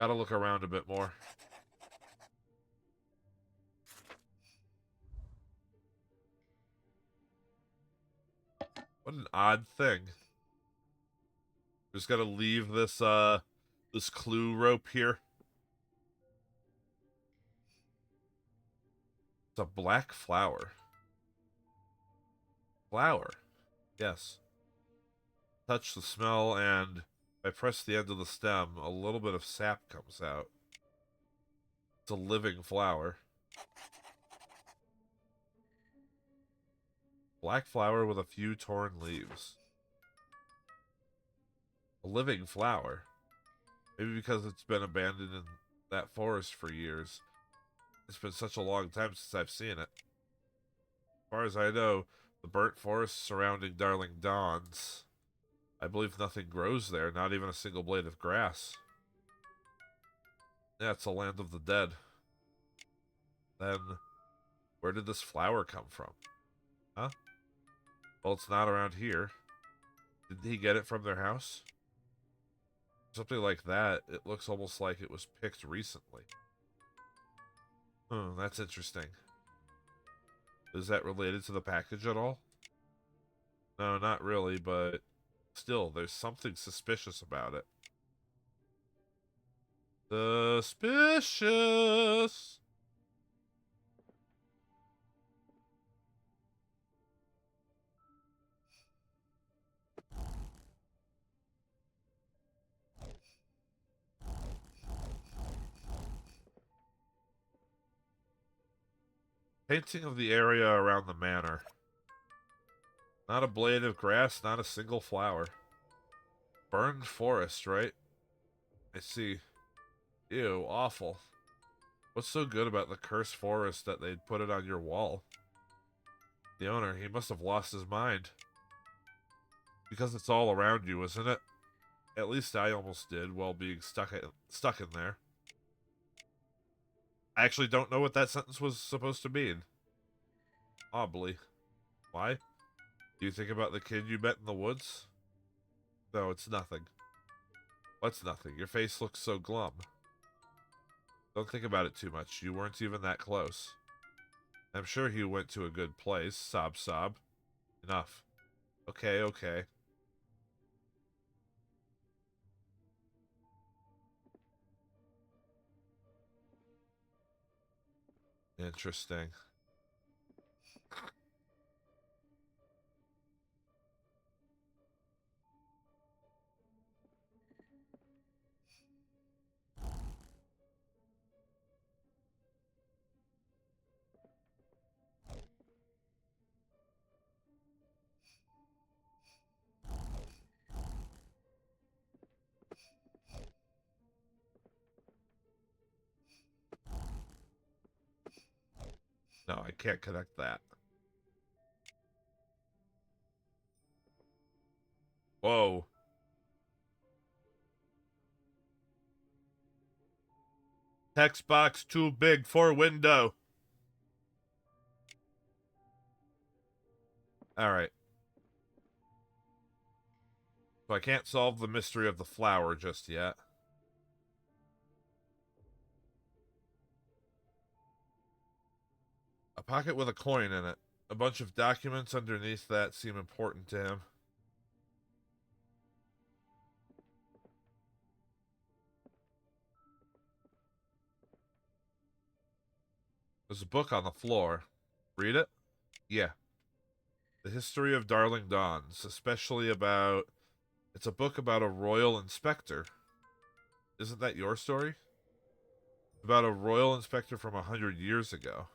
Gotta look around a bit more. What an odd thing. Just gotta leave this, this clue rope here. It's a black flower. Flower. Yes. Touch the smell, and if I press the end of the stem, a little bit of sap comes out. It's a living flower. Black flower with a few torn leaves. A living flower. Maybe because it's been abandoned in that forest for years. It's been such a long time since I've seen it. As far as I know, the burnt forest surrounding Darling Dawns, I believe nothing grows there, not even a single blade of grass. Yeah, it's a land of the dead. Then, where did this flower come from? Huh? Well, it's not around here. Did he get it from their house? Something like that. It looks almost like it was picked recently. That's interesting. Is that related to the package at all? No, not really, but still, there's something suspicious about it. Suspicious! Painting of the area around the manor. Not a blade of grass, not a single flower. Burned forest, right? I see. Ew, awful. What's so good about the cursed forest that they'd put it on your wall? The owner, he must have lost his mind. Because it's all around you, isn't it? At least I almost did while being stuck in there. I actually don't know what that sentence was supposed to mean. Oddly. Why? Do you think about the kid you met in the woods? No, it's nothing. What's nothing? Your face looks so glum. Don't think about it too much. You weren't even that close. I'm sure he went to a good place. Sob, sob. Enough. Okay, okay. Interesting. No, I can't connect that. Whoa. Text box too big for window. Alright. So I can't solve the mystery of the flower just yet. pocket with a coin in it. A bunch of documents underneath that seem important to him. There's a book on the floor. Read it? Yeah. The History of Darling Dawns, especially about... It's a book about a royal inspector. Isn't that your story? About a royal inspector from 100 years ago.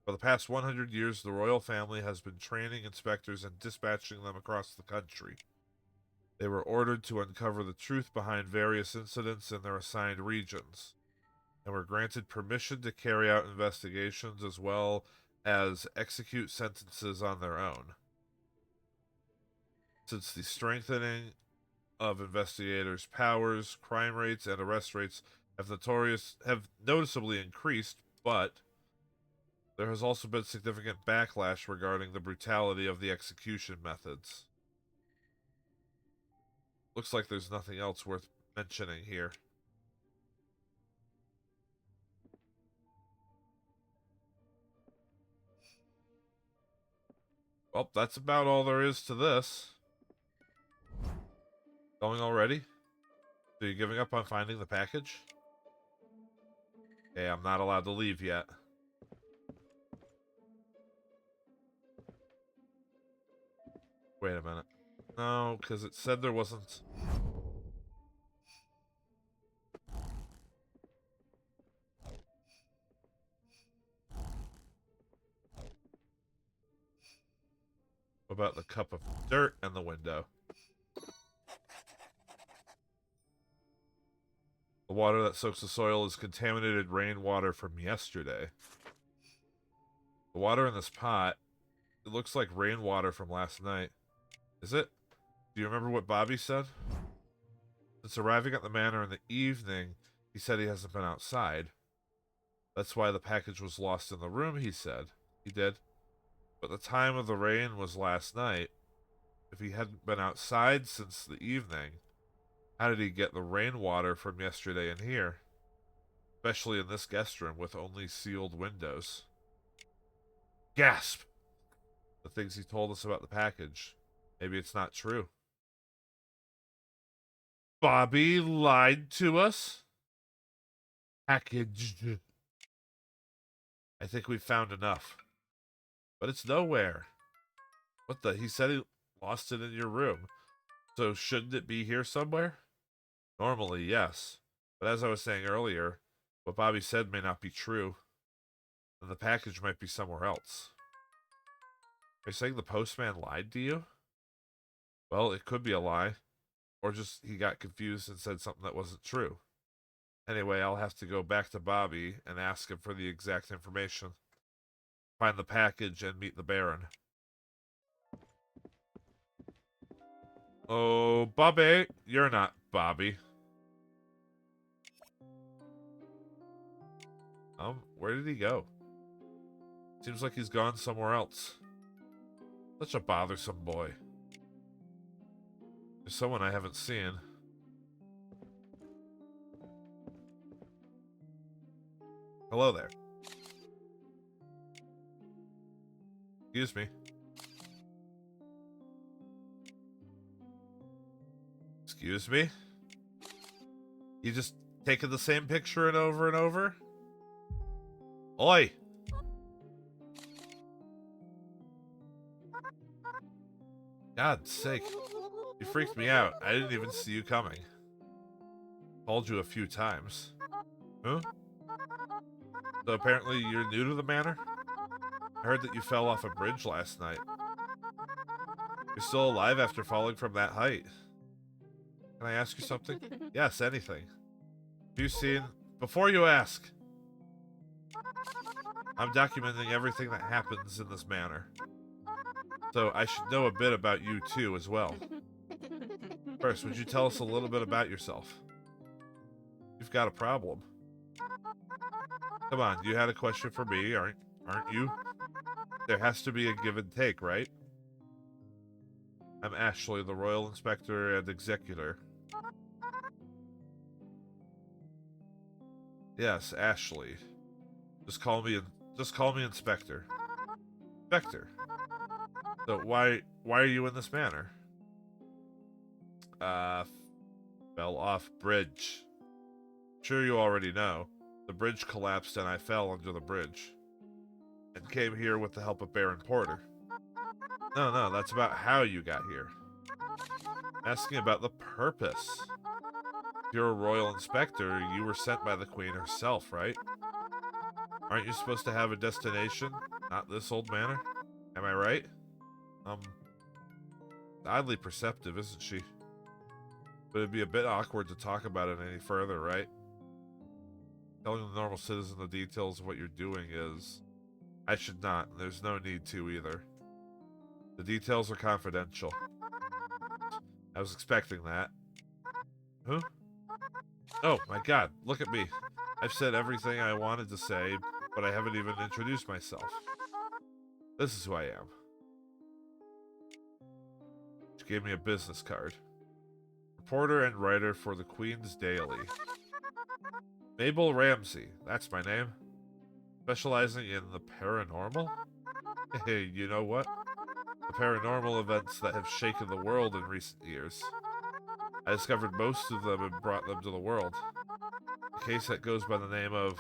For the past 100 years, the royal family has been training inspectors and dispatching them across the country. They were ordered to uncover the truth behind various incidents in their assigned regions, and were granted permission to carry out investigations as well as execute sentences on their own. Since the strengthening of investigators' powers, crime rates and arrest rates have noticeably increased, but there has also been significant backlash regarding the brutality of the execution methods. Looks like there's nothing else worth mentioning here. Well, that's about all there is to this. Going already? So you giving up on finding the package? Okay, I'm not allowed to leave yet. Wait a minute. No, because it said there wasn't... What about the cup of dirt and the window? The water that soaks the soil is contaminated rainwater from yesterday. The water in this pot, it looks like rainwater from last night. Is it? Do you remember what Bobby said? Since arriving at the manor in the evening, he said he hasn't been outside. That's why the package was lost in the room, he said. He did. But the time of the rain was last night. If he hadn't been outside since the evening, how did he get the rainwater from yesterday in here? Especially in this guest room with only sealed windows. Gasp! The things he told us about the package. Maybe it's not true. Bobby lied to us? Packaged. I think we've found enough. But it's nowhere. What the? He said he lost it in your room. So shouldn't it be here somewhere? Normally, yes. But as I was saying earlier, what Bobby said may not be true. And the package might be somewhere else. Are you saying the postman lied to you? Well, it could be a lie. Or just he got confused and said something that wasn't true. Anyway, I'll have to go back to Bobby and ask him for the exact information. Find the package and meet the Baron. Oh, Bobby. You're not Bobby. Where did he go? Seems like he's gone somewhere else. Such a bothersome boy. There's someone I haven't seen. Hello there. Excuse me. Excuse me? You just taking the same picture and over? Oi! God's sake. You freaked me out. I didn't even see you coming. Called you a few times. Huh? So apparently you're new to the manor? I heard that you fell off a bridge last night. You're still alive after falling from that height. Can I ask you something? Yes, anything. Have you seen... Before you ask, I'm documenting everything that happens in this manor. So I should know a bit about you too as well. First, would you tell us a little bit about yourself? You've got a problem. Come on, you had a question for me, aren't you? There has to be a give and take, right? I'm Ashley, the Royal Inspector and Executor. Yes, Ashley. Just call me Inspector. Inspector. So why are you in this manner? Fell off bridge. Sure you already know. The bridge collapsed and I fell under the bridge. And came here with the help of Baron Porter. No, that's about how you got here. Asking about the purpose. If you're a royal inspector, you were sent by the queen herself, right? Aren't you supposed to have a destination? Not this old manor? Am I right? Oddly perceptive, isn't she? But it'd be a bit awkward to talk about it any further, right? Telling the normal citizen the details of what you're doing is... I should not, and there's no need to either. The details are confidential. I was expecting that. Huh? Oh, my god, look at me. I've said everything I wanted to say, but I haven't even introduced myself. This is who I am. She gave me a business card. Reporter and writer for the Queen's Daily. Mabel Ramsey, that's my name. Specializing in the paranormal? Hey, you know what? The paranormal events that have shaken the world in recent years. I discovered most of them and brought them to the world. A case that goes by the name of,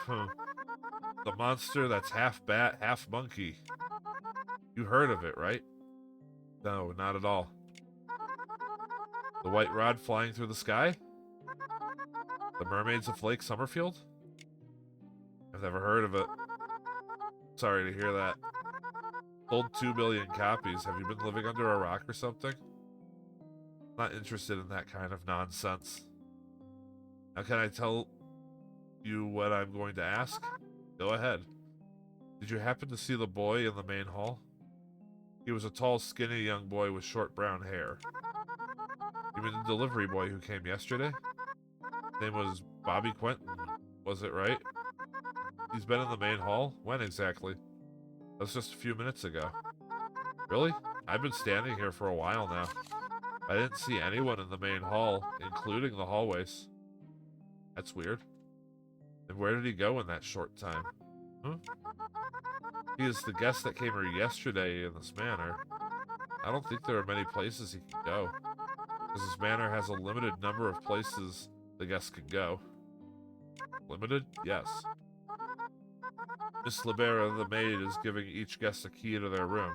the monster that's half bat, half monkey. You heard of it, right? No, not at all. The white rod flying through the sky? The mermaids of Lake Summerfield? I've never heard of it. Sorry to hear that. Sold 2 million copies. Have you been living under a rock or something? Not interested in that kind of nonsense. Now can I tell you what I'm going to ask? Go ahead. Did you happen to see the boy in the main hall? He was a tall, skinny young boy with short brown hair. You mean the delivery boy who came yesterday? His name was Bobby Quentin, was it right? He's been in the main hall? When exactly? That was just a few minutes ago. Really? I've been standing here for a while now. I didn't see anyone in the main hall, including the hallways. That's weird. And where did he go in that short time? Huh? He is the guest that came here yesterday in this manor. I don't think there are many places he can go, because this manor has a limited number of places the guest can go. Limited? Yes. Miss Libera, the maid, is giving each guest a key to their room,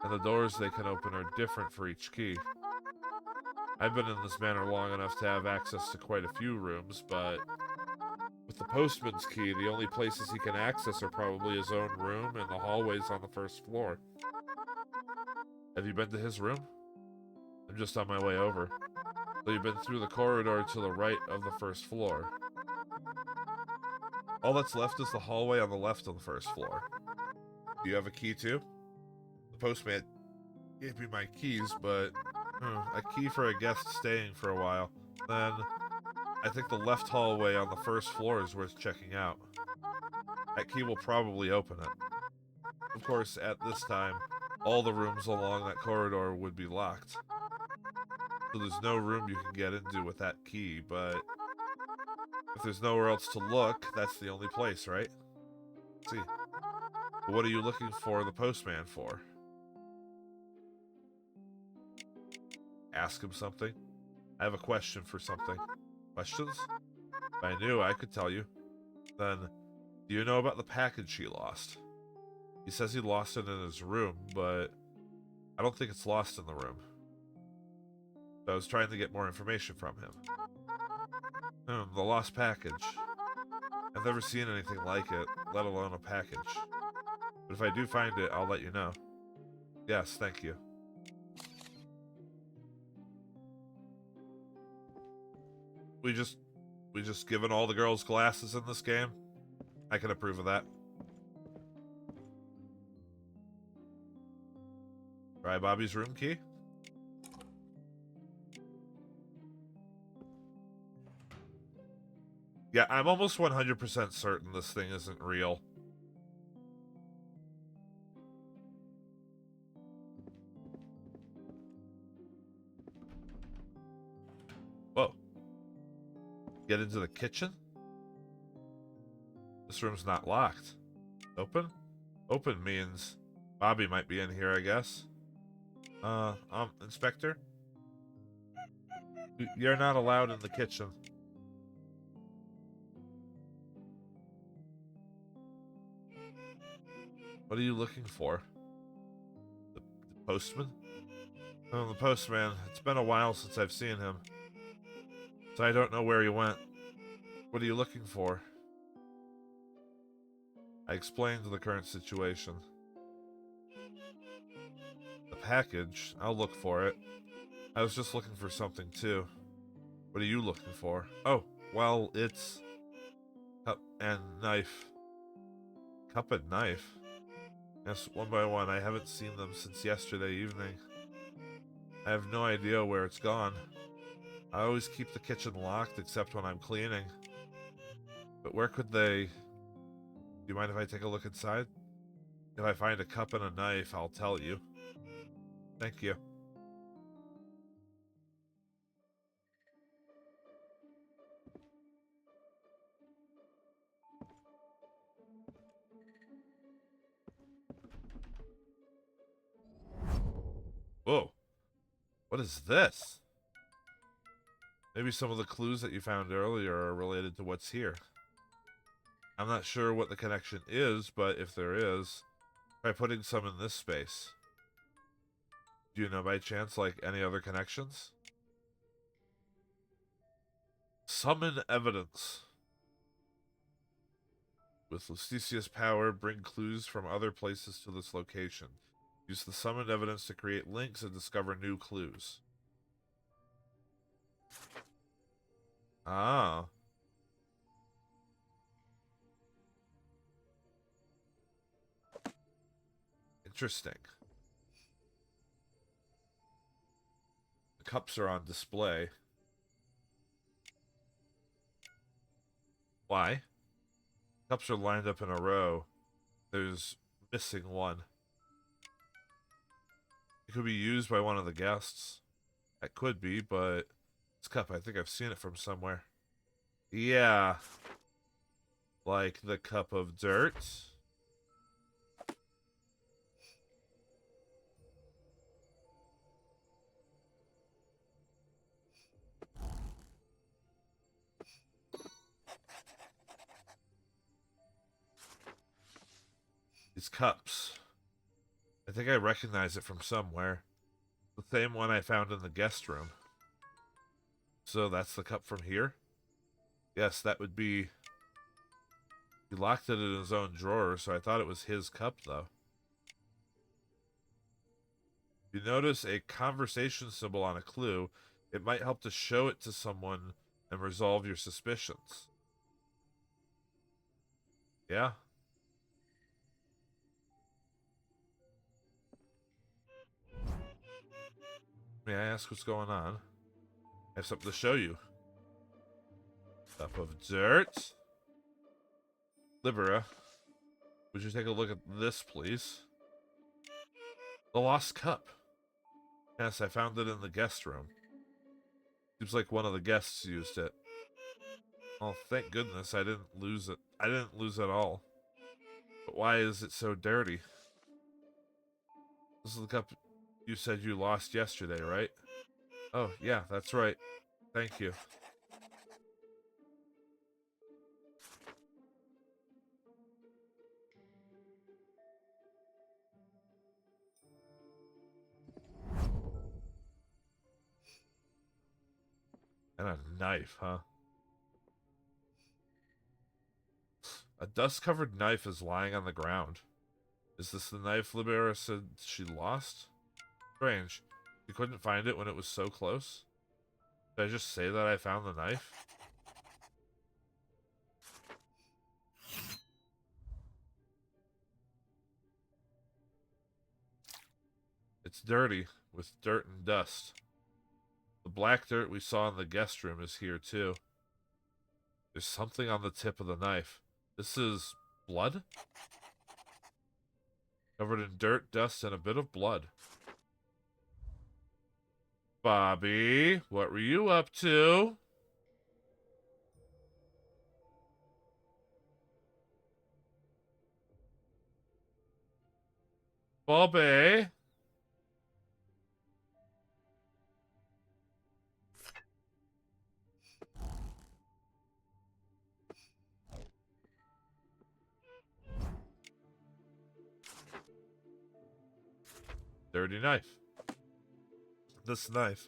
and the doors they can open are different for each key. I've been in this manor long enough to have access to quite a few rooms, but with the postman's key, the only places he can access are probably his own room and the hallways on the first floor. Have you been to his room? I'm just on my way over. So you've been through the corridor to the right of the first floor. All that's left is the hallway on the left of the first floor. Do you have a key too? The postman gave me my keys, but a key for a guest staying for a while. Then I think the left hallway on the first floor is worth checking out. That key will probably open it. Of course, at this time, all the rooms along that corridor would be locked. So there's no room you can get into with that key, but if there's nowhere else to look, that's the only place, right? Let's see. But what are you looking for the postman for? Ask him something. I have a question for something. Questions? If I knew, I could tell you. Then, do you know about the package he lost? He says he lost it in his room, but I don't think it's lost in the room. So I was trying to get more information from him. The lost package. I've never seen anything like it, let alone a package. But if I do find it, I'll let you know. Yes, thank you. We just given all the girls glasses in this game? I can approve of that. Try Bobby's room key? Yeah, I'm almost 100% certain this thing isn't real. Whoa. Get into the kitchen? This room's not locked. Open? Open means Bobby might be in here, I guess. Inspector? You're not allowed in the kitchen. What are you looking for? The postman? Oh, the postman. It's been a while since I've seen him. So I don't know where he went. What are you looking for? I explained the current situation. The package? I'll look for it. I was just looking for something too. What are you looking for? Oh, well, it's cup and knife. Cup and knife? Yes, one by one. I haven't seen them since yesterday evening. I have no idea where it's gone. I always keep the kitchen locked except when I'm cleaning. But where could they... Do you mind if I take a look inside? If I find a cup and a knife, I'll tell you. Thank you. Whoa. What is this? Maybe some of the clues that you found earlier are related to what's here. I'm not sure what the connection is, but if there is, try putting some in this space. Do you know by chance, like, any other connections? Summon evidence. With Lucicia's power, bring clues from other places to this location. Use the summoned evidence to create links and discover new clues. Ah. Interesting. The cups are on display. Why? Cups are lined up in a row. There's missing one. It could be used by one of the guests. That could be, but this cup, I think I've seen it from somewhere. Yeah. Like the cup of dirt. These cups. I think I recognize it from somewhere. The same one I found in the guest room. So that's the cup from here? Yes, that would be... He locked it in his own drawer, so I thought it was his cup, though. You notice a conversation symbol on a clue. It might help to show it to someone and resolve your suspicions. Yeah? May I ask what's going on? I have something to show you. Cup of dirt. Libera, would you take a look at this, please? The lost cup. Yes, I found it in the guest room. Seems like one of the guests used it. Oh, thank goodness I didn't lose it. I didn't lose it all. But why is it so dirty? This is the cup you said you lost yesterday, right? Oh, yeah, that's right. Thank you. And a knife, huh? A dust-covered knife is lying on the ground. Is this the knife Libera said she lost? Strange. You couldn't find it when it was so close? Did I just say that I found the knife? It's dirty, with dirt and dust. The black dirt we saw in the guest room is here, too. There's something on the tip of the knife. This is blood? Covered in dirt, dust, and a bit of blood. Bobby, what were you up to? Bobby? Dirty knife. This knife.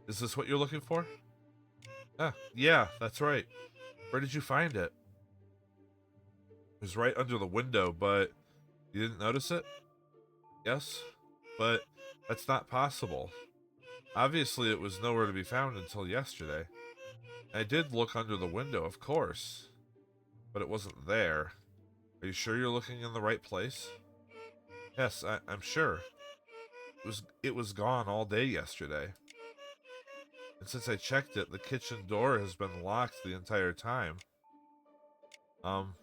Is this what you're looking for? Ah, yeah, that's right. Where did you find it? It was right under the window, but you didn't notice it? Yes, but that's not possible. Obviously, it was nowhere to be found until yesterday. I did look under the window, of course, but it wasn't there. Are you sure you're looking in the right place? Yes, I'm sure. It was gone all day yesterday. And since I checked it, the kitchen door has been locked the entire time. Um,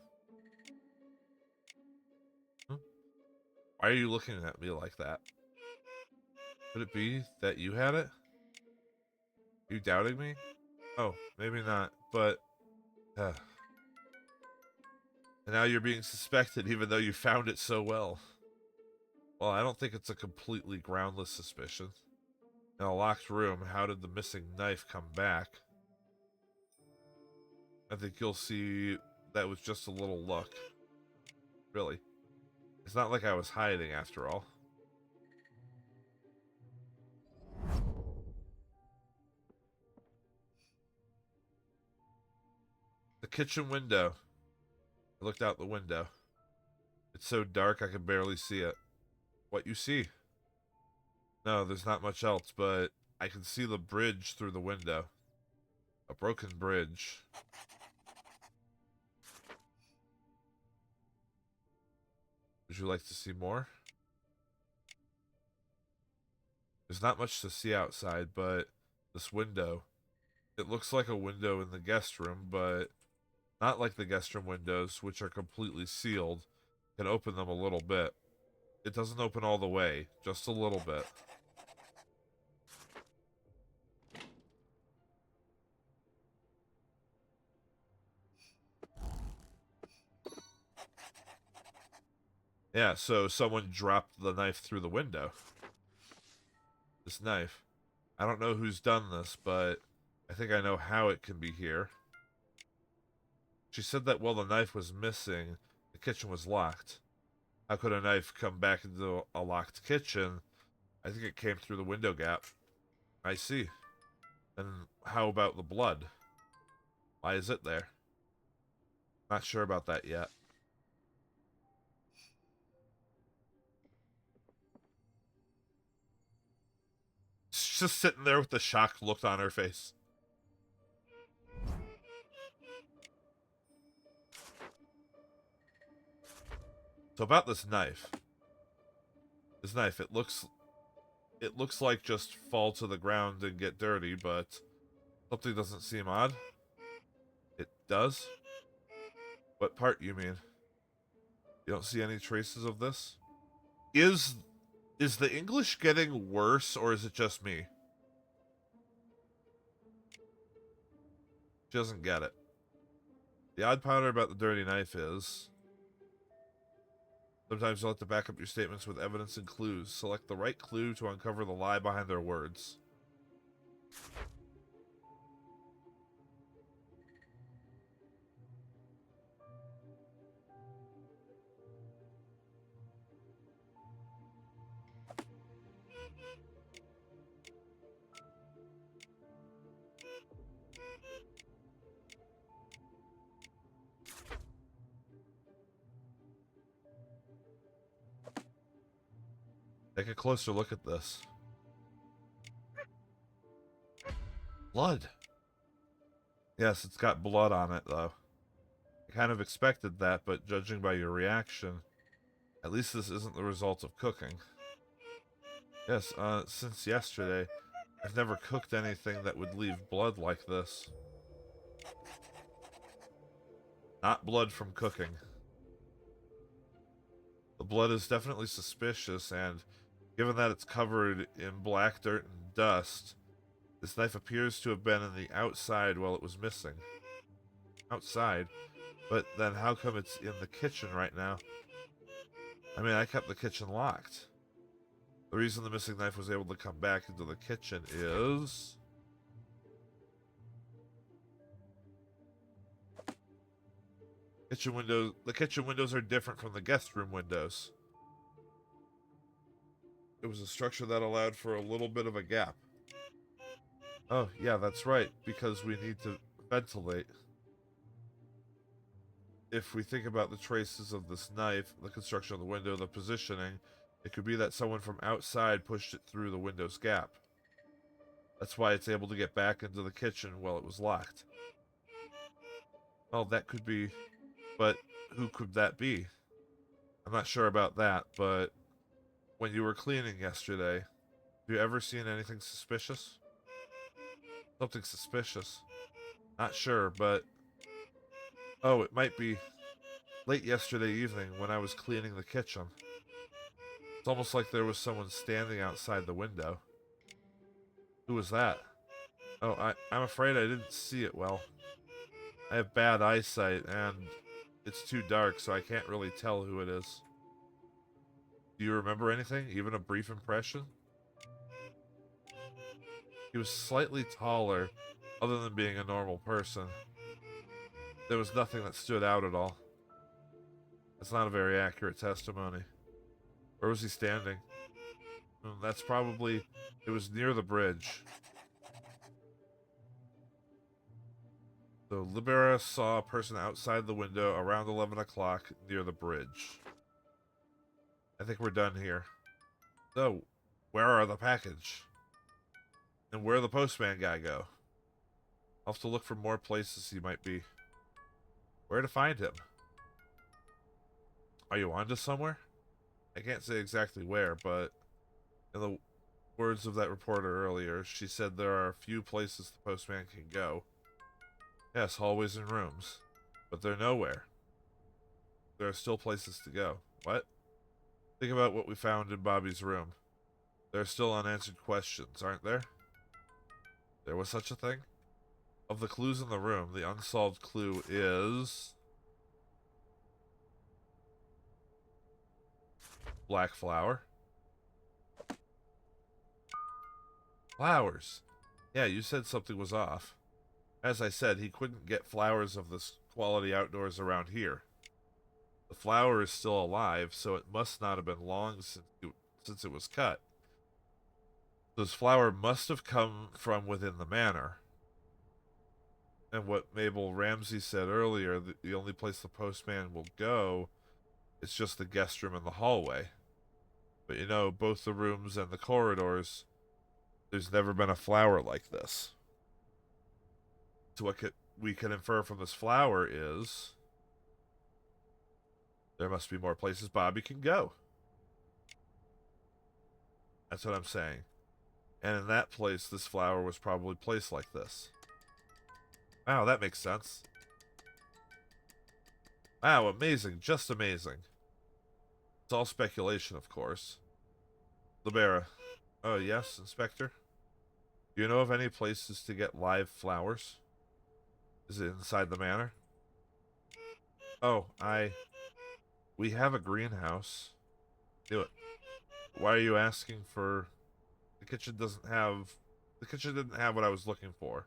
hmm? Why are you looking at me like that? Could it be that you had it? Are you doubting me? Oh, maybe not, but... and now you're being suspected even though you found it so well. Well, I don't think it's a completely groundless suspicion. In a locked room, how did the missing knife come back? I think you'll see that was just a little luck. Really. It's not like I was hiding, after all. The kitchen window. I looked out the window. It's so dark I can barely see it. What you see? No, there's not much else, but I can see the bridge through the window. A broken bridge. Would you like to see more? There's not much to see outside, but this window. It looks like a window in the guest room, but not like the guest room windows, which are completely sealed. Can open them a little bit. It doesn't open all the way, just a little bit. Yeah, so someone dropped the knife through the window. This knife. I don't know who's done this, but I think I know how it can be here. She said that while the knife was missing, the kitchen was locked. How could a knife come back into a locked kitchen? I think it came through the window gap. I see. And how about the blood? Why is it there? Not sure about that yet. She's just sitting there with the shocked look on her face. So about this knife. This knife, it looks like just fall to the ground and get dirty, but something doesn't seem odd. It does? What part you mean? You don't see any traces of this? Is is the English getting worse, or is it just me? She doesn't get it. The odd part about the dirty knife is sometimes you'll have to back up your statements with evidence and clues. Select the right clue to uncover the lie behind their words. Take a closer look at this. Blood. Yes, it's got blood on it, though. I kind of expected that, but judging by your reaction, at least this isn't the result of cooking. Yes, since yesterday, I've never cooked anything that would leave blood like this. Not blood from cooking. The blood is definitely suspicious, and given that it's covered in black dirt and dust, this knife appears to have been in the outside while it was missing. Outside? But then how come it's in the kitchen right now? I mean, I kept the kitchen locked. The reason the missing knife was able to come back into the kitchen is... the kitchen windows are different from the guest room windows. It was a structure that allowed for a little bit of a gap. Oh, yeah, that's right, because we need to ventilate. If we think about the traces of this knife, the construction of the window, the positioning, it could be that someone from outside pushed it through the window's gap. That's why it's able to get back into the kitchen while it was locked. Well, that could be... But who could that be? I'm not sure about that, but when you were cleaning yesterday, have you ever seen anything suspicious? Something suspicious. Not sure, but... Oh, it might be late yesterday evening when I was cleaning the kitchen. It's almost like there was someone standing outside the window. Who was that? Oh, I'm afraid I didn't see it well. I have bad eyesight, and it's too dark, so I can't really tell who it is. Do you remember anything? Even a brief impression? He was slightly taller, other than being a normal person. There was nothing that stood out at all. That's not a very accurate testimony. Where was he standing? That's probably... It was near the bridge. So, Libera saw a person outside the window around 11 o'clock near the bridge. I think we're done here. So, where are the package? And where'd the postman guy go? I'll have to look for more places he might be. Where to find him? Are you on to somewhere? I can't say exactly where, but in the words of that reporter earlier, she said there are a few places the postman can go. Yes, hallways and rooms. But they're nowhere. There are still places to go. What? Think about what we found in Bobby's room. There are still unanswered questions, aren't there? There was such a thing? Of the clues in the room, the unsolved clue is... black flower. Flowers. Yeah, you said something was off. As I said, he couldn't get flowers of this quality outdoors around here. The flower is still alive, so it must not have been long since it was cut. This flower must have come from within the manor. And what Mabel Ramsey said earlier, the only place the postman will go is just the guest room and the hallway. But you know, both the rooms and the corridors, there's never been a flower like this. So what we can infer from this flower is there must be more places Bobby can go. That's what I'm saying. And in that place, this flower was probably placed like this. Wow, that makes sense. Wow, amazing. Just amazing. It's all speculation, of course. Zaubearer. Oh, yes, Inspector? Do you know of any places to get live flowers? Is it inside the manor? Oh, we have a greenhouse. Do it. Why are you asking for... The kitchen didn't have what I was looking for.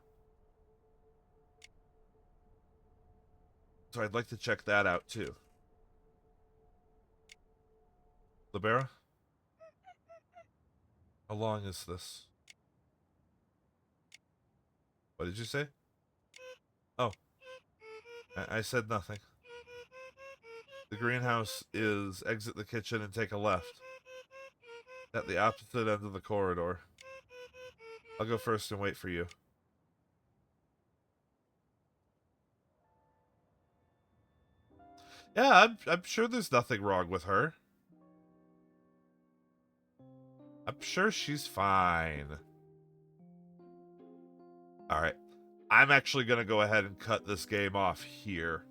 So I'd like to check that out, too. Zaubearer? How long is this? What did you say? Oh. I said nothing. The greenhouse is exit the kitchen and take a left. At the opposite end of the corridor. I'll go first and wait for you. Yeah, I'm sure there's nothing wrong with her. I'm sure she's fine. Alright. I'm actually going to go ahead and cut this game off here.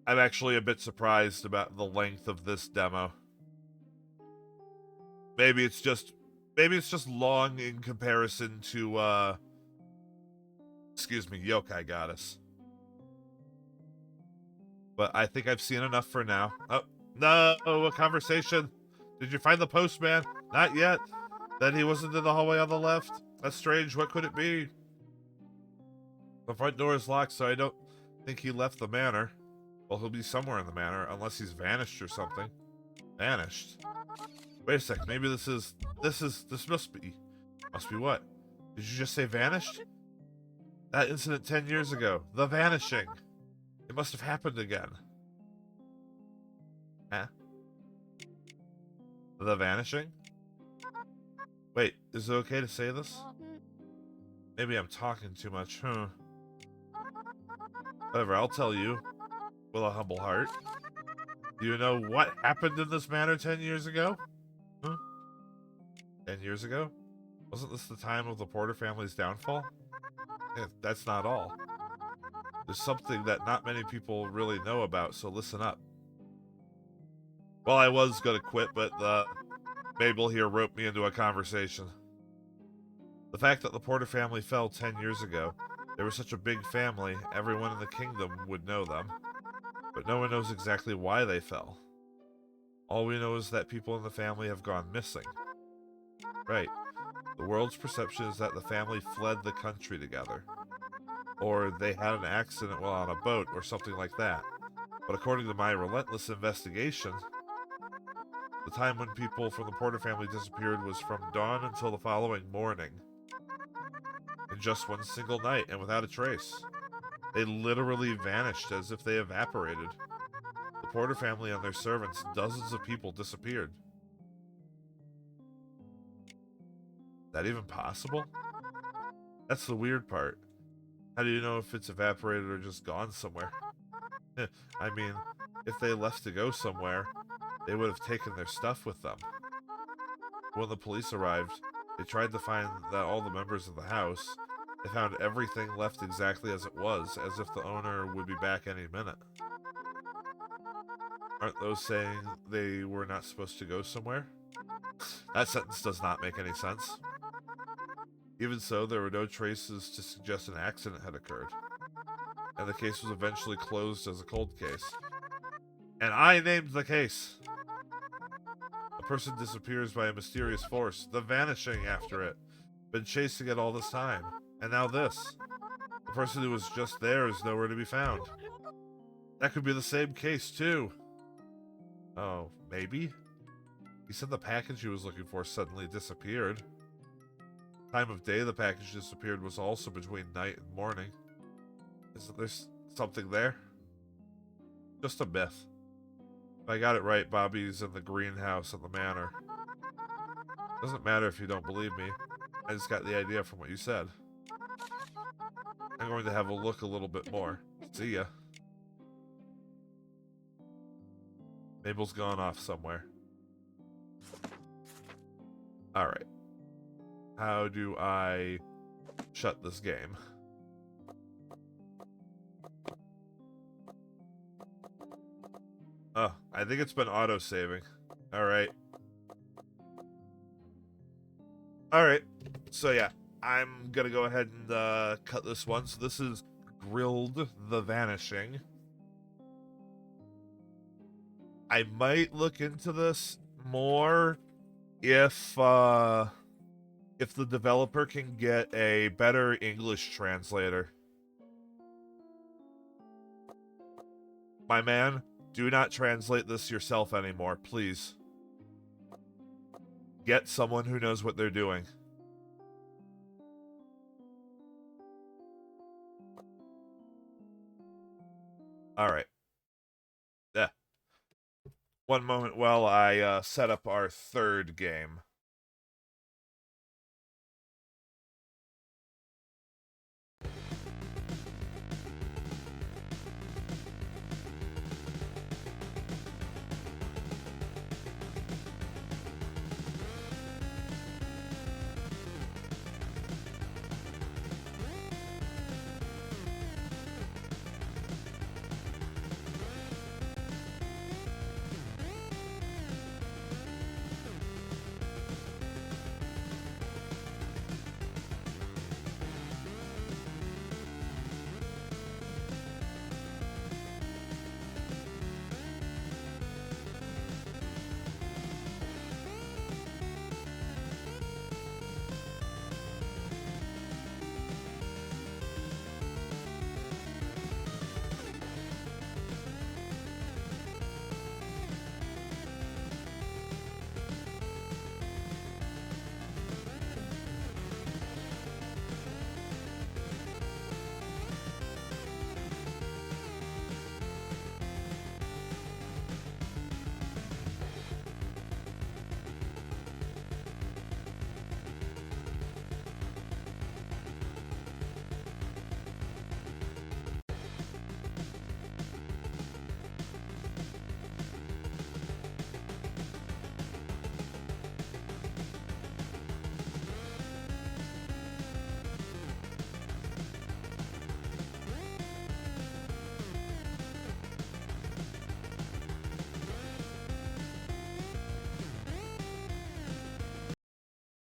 I'm actually a bit surprised about the length of this demo. Maybe it's just long in comparison to excuse me, Yokai Goddess. But I think I've seen enough for now. Oh, no, a conversation. Did you find the postman? Not yet. Then he wasn't in the hallway on the left. That's strange. What could it be? The front door is locked, so I don't think he left the manor. Well, he'll be somewhere in the manor, unless he's vanished or something. Vanished? Wait a sec, maybe this must be what? Did you just say vanished? That incident 10 years ago. The Vanishing. It must have happened again. Huh? The Vanishing? Wait, is it okay to say this? Maybe I'm talking too much, huh? Whatever, I'll tell you. With a humble heart. Do you know what happened in this manor 10 years ago? Huh? 10 years ago? Wasn't this the time of the Porter family's downfall? That's not all. There's something that not many people really know about, so listen up. Well, I was gonna quit, but Mabel here roped me into a conversation. The fact that the Porter family fell 10 years ago, they were such a big family, everyone in the kingdom would know them. But no one knows exactly why they fell. All we know is that people in the family have gone missing. Right. The world's perception is that the family fled the country together. Or they had an accident while on a boat, or something like that. But according to my relentless investigation, the time when people from the Porter family disappeared was from dawn until the following morning. In just one single night, and without a trace. They literally vanished as if they evaporated. The Porter family and their servants, dozens of people disappeared. Is that even possible? That's the weird part. How do you know if it's evaporated or just gone somewhere? I mean, if they left to go somewhere, they would have taken their stuff with them. When the police arrived, they tried to find that all the members of the house. They found everything left exactly as it was, as if the owner would be back any minute. Aren't those saying they were not supposed to go somewhere? That sentence does not make any sense. Even so, there were no traces to suggest an accident had occurred. And the case was eventually closed as a cold case. And I named the case. A person disappears by a mysterious force, the Vanishing after it. Been chasing it all this time. And now this. The person who was just there is nowhere to be found. That could be the same case, too. Oh, maybe? He said the package he was looking for suddenly disappeared. Time of day the package disappeared was also between night and morning. Isn't there something there? Just a myth. If I got it right, Bobby's in the greenhouse at the manor. Doesn't matter if you don't believe me. I just got the idea from what you said. I'm going to have a look a little bit more. See ya. Mabel's gone off somewhere. Alright. How do I shut this game? Oh, I think it's been auto-saving. Alright. Alright. So yeah, I'm gonna go ahead and cut this one. So this is Grilled the Vanishing. I might look into this more if the developer can get a better English translator. My man, do not translate this yourself anymore, please. Get someone who knows what they're doing. Alright. Yeah. One moment while I set up our third game.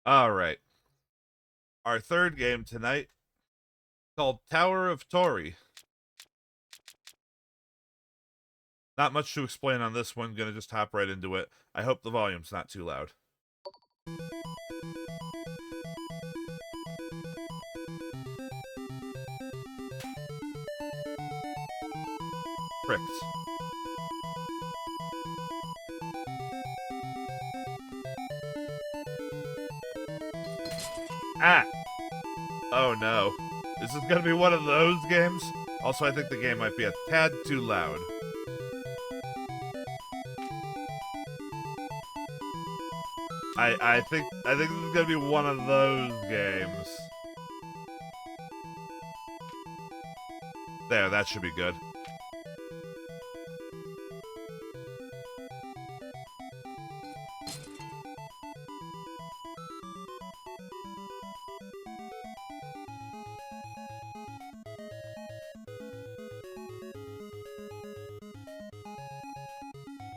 All right. Our third game tonight, called Tower of TORI. Not much to explain on this one. Gonna just hop right into it. I hope the volume's not too loud. Pricked. Ah! Oh no. This is gonna be one of those games. Also, I think the game might be a tad too loud. I think this is gonna be one of those games. There, that should be good.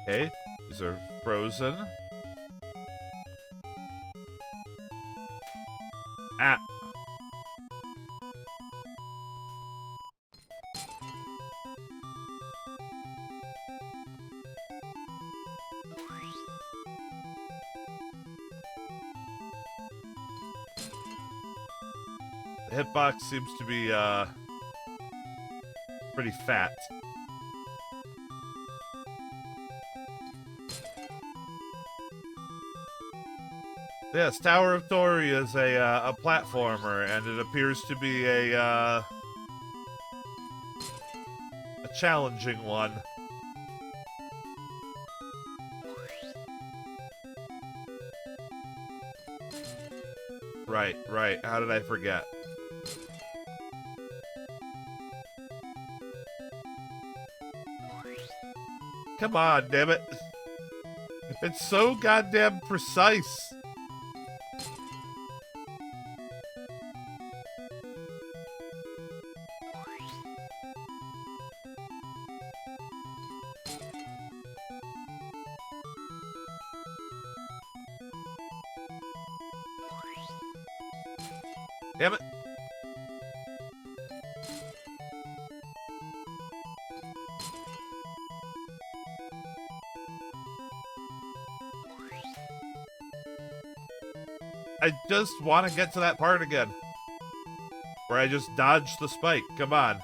Okay, these are frozen. Ah. The hitbox seems to be, pretty fat. Yes, Tower of TORI is a platformer, and it appears to be a challenging one. Right, right. How did I forget? Come on, damn it. It's so goddamn precise. Damn it. I just want to get to that part again. Where I just dodged the spike. Come on.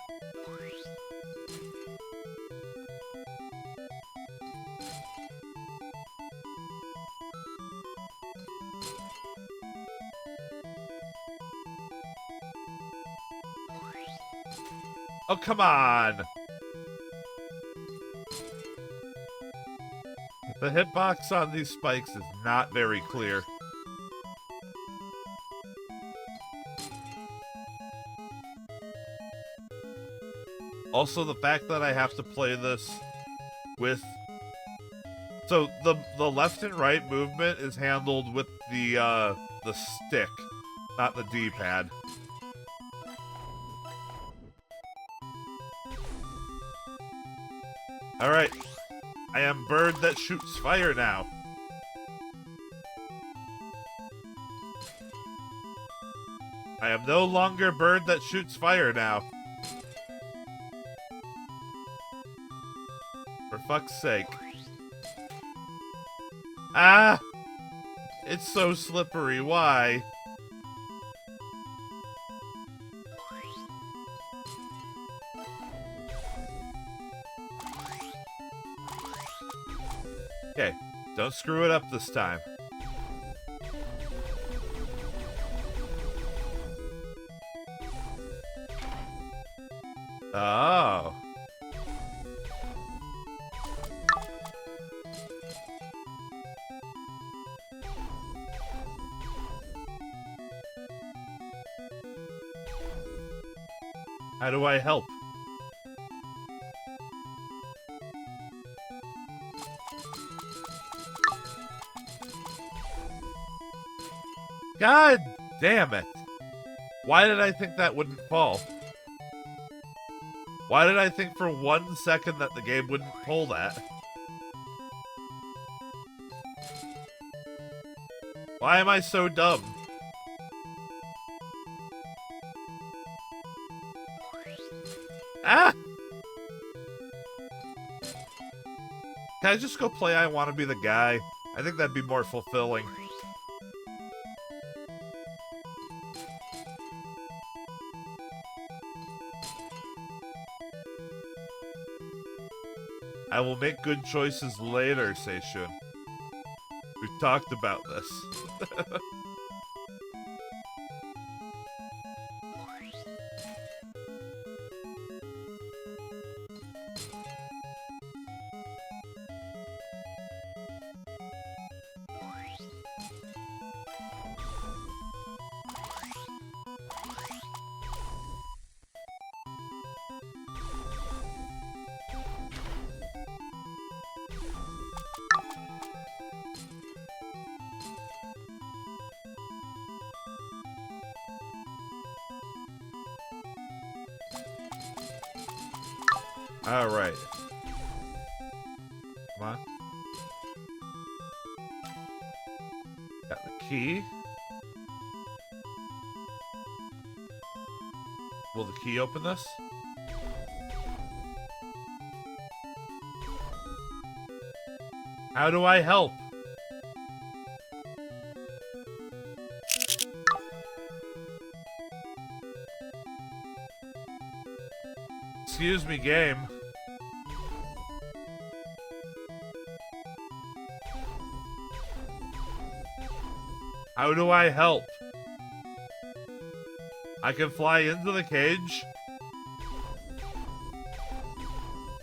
Oh, come on. The hitbox on these spikes is not very clear. Also, the fact that I have to play this with... So, the left and right movement is handled with the stick, not the D-pad. Alright. I am bird that shoots fire now. I am no longer bird that shoots fire now. For fuck's sake. Ah! It's so slippery, why? Okay, don't screw it up this time. Oh. How do I help? God damn it. Why did I think that wouldn't fall? Why did I think for 1 second that the game wouldn't pull that? Why am I so dumb? Ah! Can I just go play I Want to Be the Guy? I think that'd be more fulfilling. I will make good choices later, Seishun. We've talked about this. Alright. Come on. Got the key. Will the key open this? How do I help? Excuse me, game. How do I help? I can fly into the cage.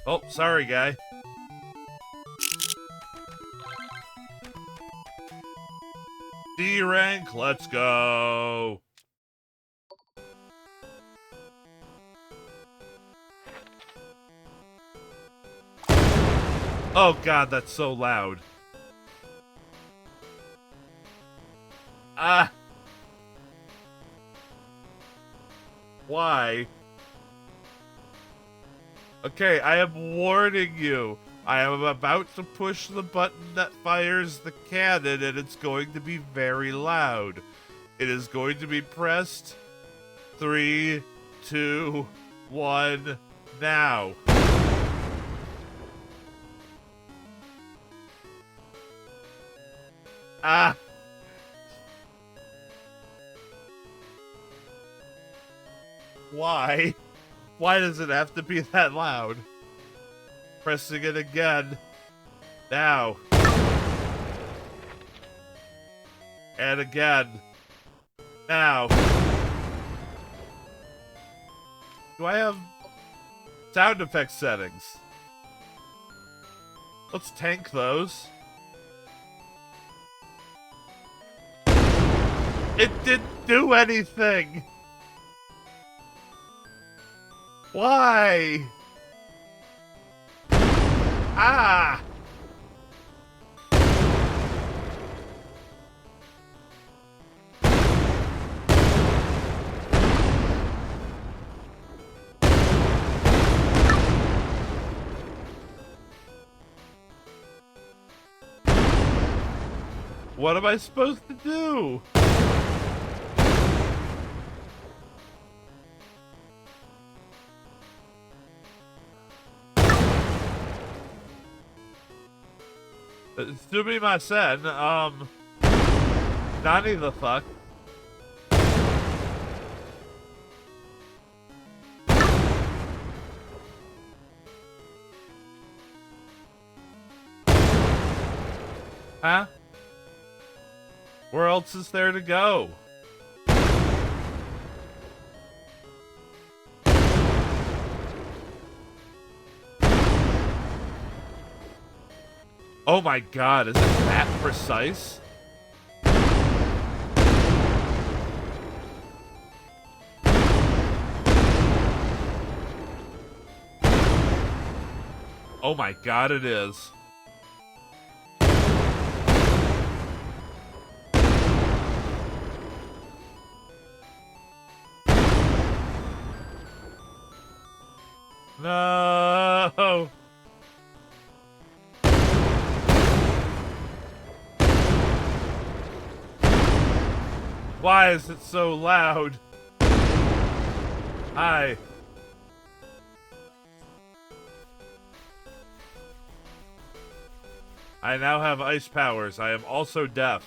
Oh, sorry, guy. D rank, let's go. Oh god, that's so loud. Ah. Why? Okay, I am warning you. I am about to push the button that fires the cannon, and it's going to be very loud. It is going to be pressed. 3, 2, 1, now. Ah! Why? Why does it have to be that loud? Pressing it again. Now. And again. Now. Do I have sound effect settings? Let's tank those. It didn't do anything! Why? Ah! What am I supposed to do? Sumimasen, Nani the fuck? Huh? Where else is there to go? Oh my god, is it that precise? Oh my god, it is. No. Why is it so loud? Hi. I now have ice powers. I am also deaf.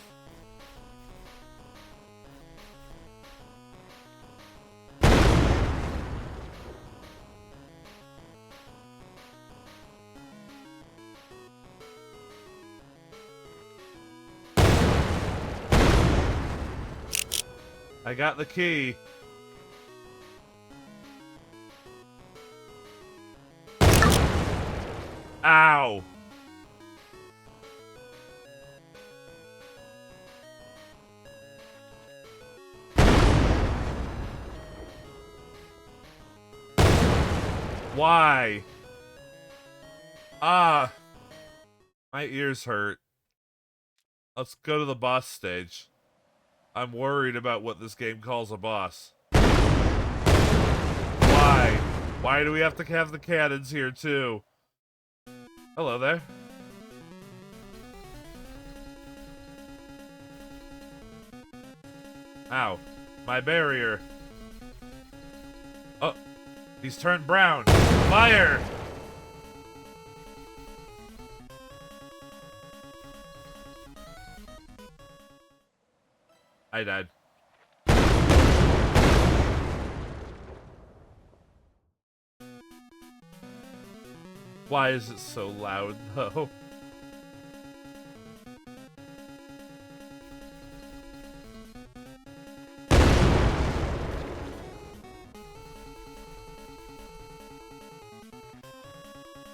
I got the key. Ow. Why? Ah. My ears hurt. Let's go to the boss stage. I'm worried about what this game calls a boss. Why? Why do we have to have the cannons here, too? Hello there. Ow. My barrier. Oh. He's turned brown. Fire! I died. Why is it so loud, though?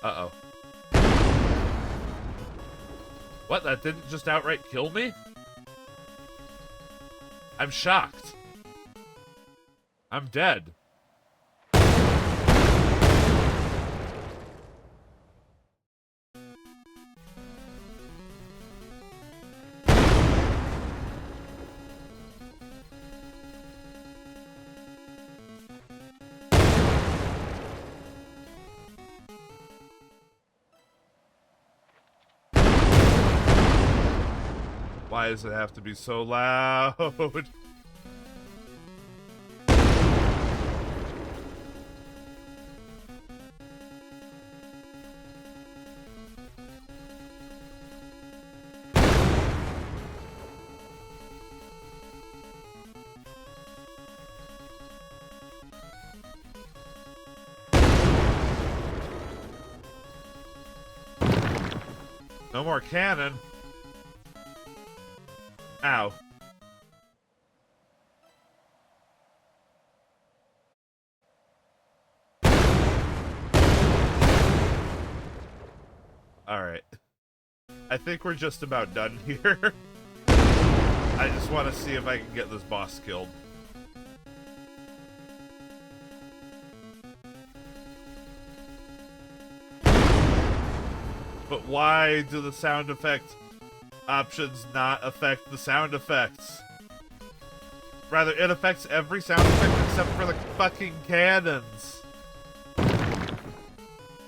Uh-oh. What? That didn't just outright kill me? I'm shocked. I'm dead. Why does it have to be so loud? No more cannon. Ow. Alright. I think we're just about done here. I just want to see if I can get this boss killed. But why do the sound effect options not affect the sound effects? Rather, it affects every sound effect except for the fucking cannons.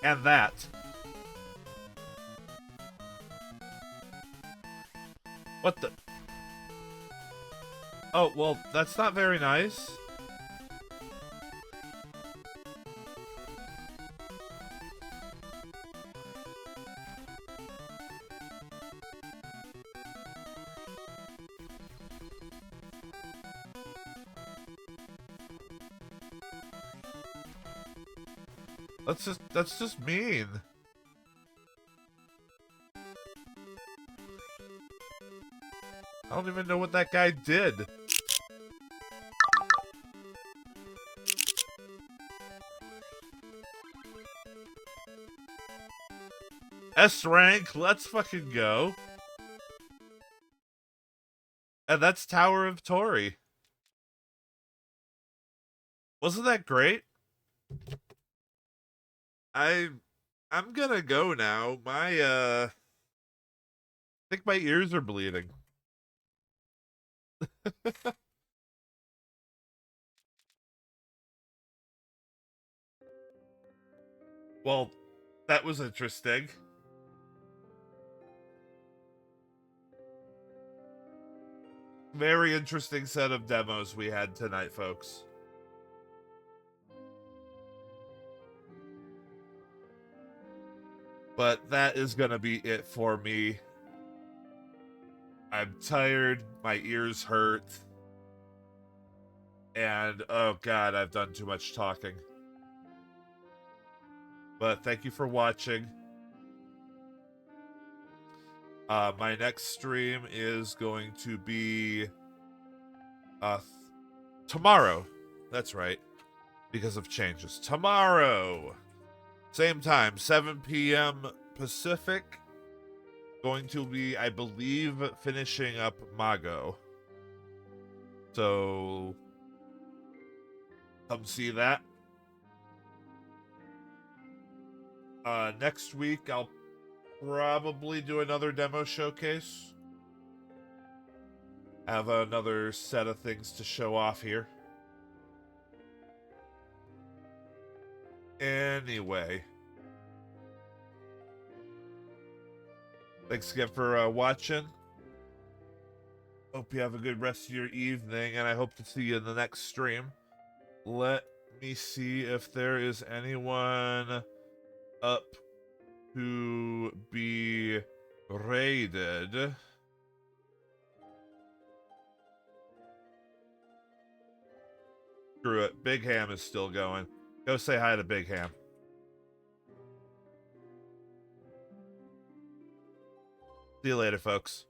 And that. What the? Oh, well, that's not very nice. That's just mean. I don't even know what that guy did. S rank, let's fucking go. And that's Tower of TORI. Wasn't that great? I'm gonna go now. I think my ears are bleeding. Well, that was interesting. very interesting set of demos we had tonight, folks. But that is going to be it for me. I'm tired. My ears hurt. And, oh god, I've done too much talking. But thank you for watching. My next stream is going to be tomorrow. That's right. Because of changes. Tomorrow! Same time, 7 p.m. Pacific. Going to be, I believe, finishing up Mago. So, come see that. Next week, I'll probably do another demo showcase. Have another set of things to show off here. Anyway. Thanks again for watching. Hope you have a good rest of your evening, and I hope to see you in the next stream. Let me see if there is anyone up to be raided. Screw it. Big Ham is still going. Go say hi to Big Ham. See you later, folks.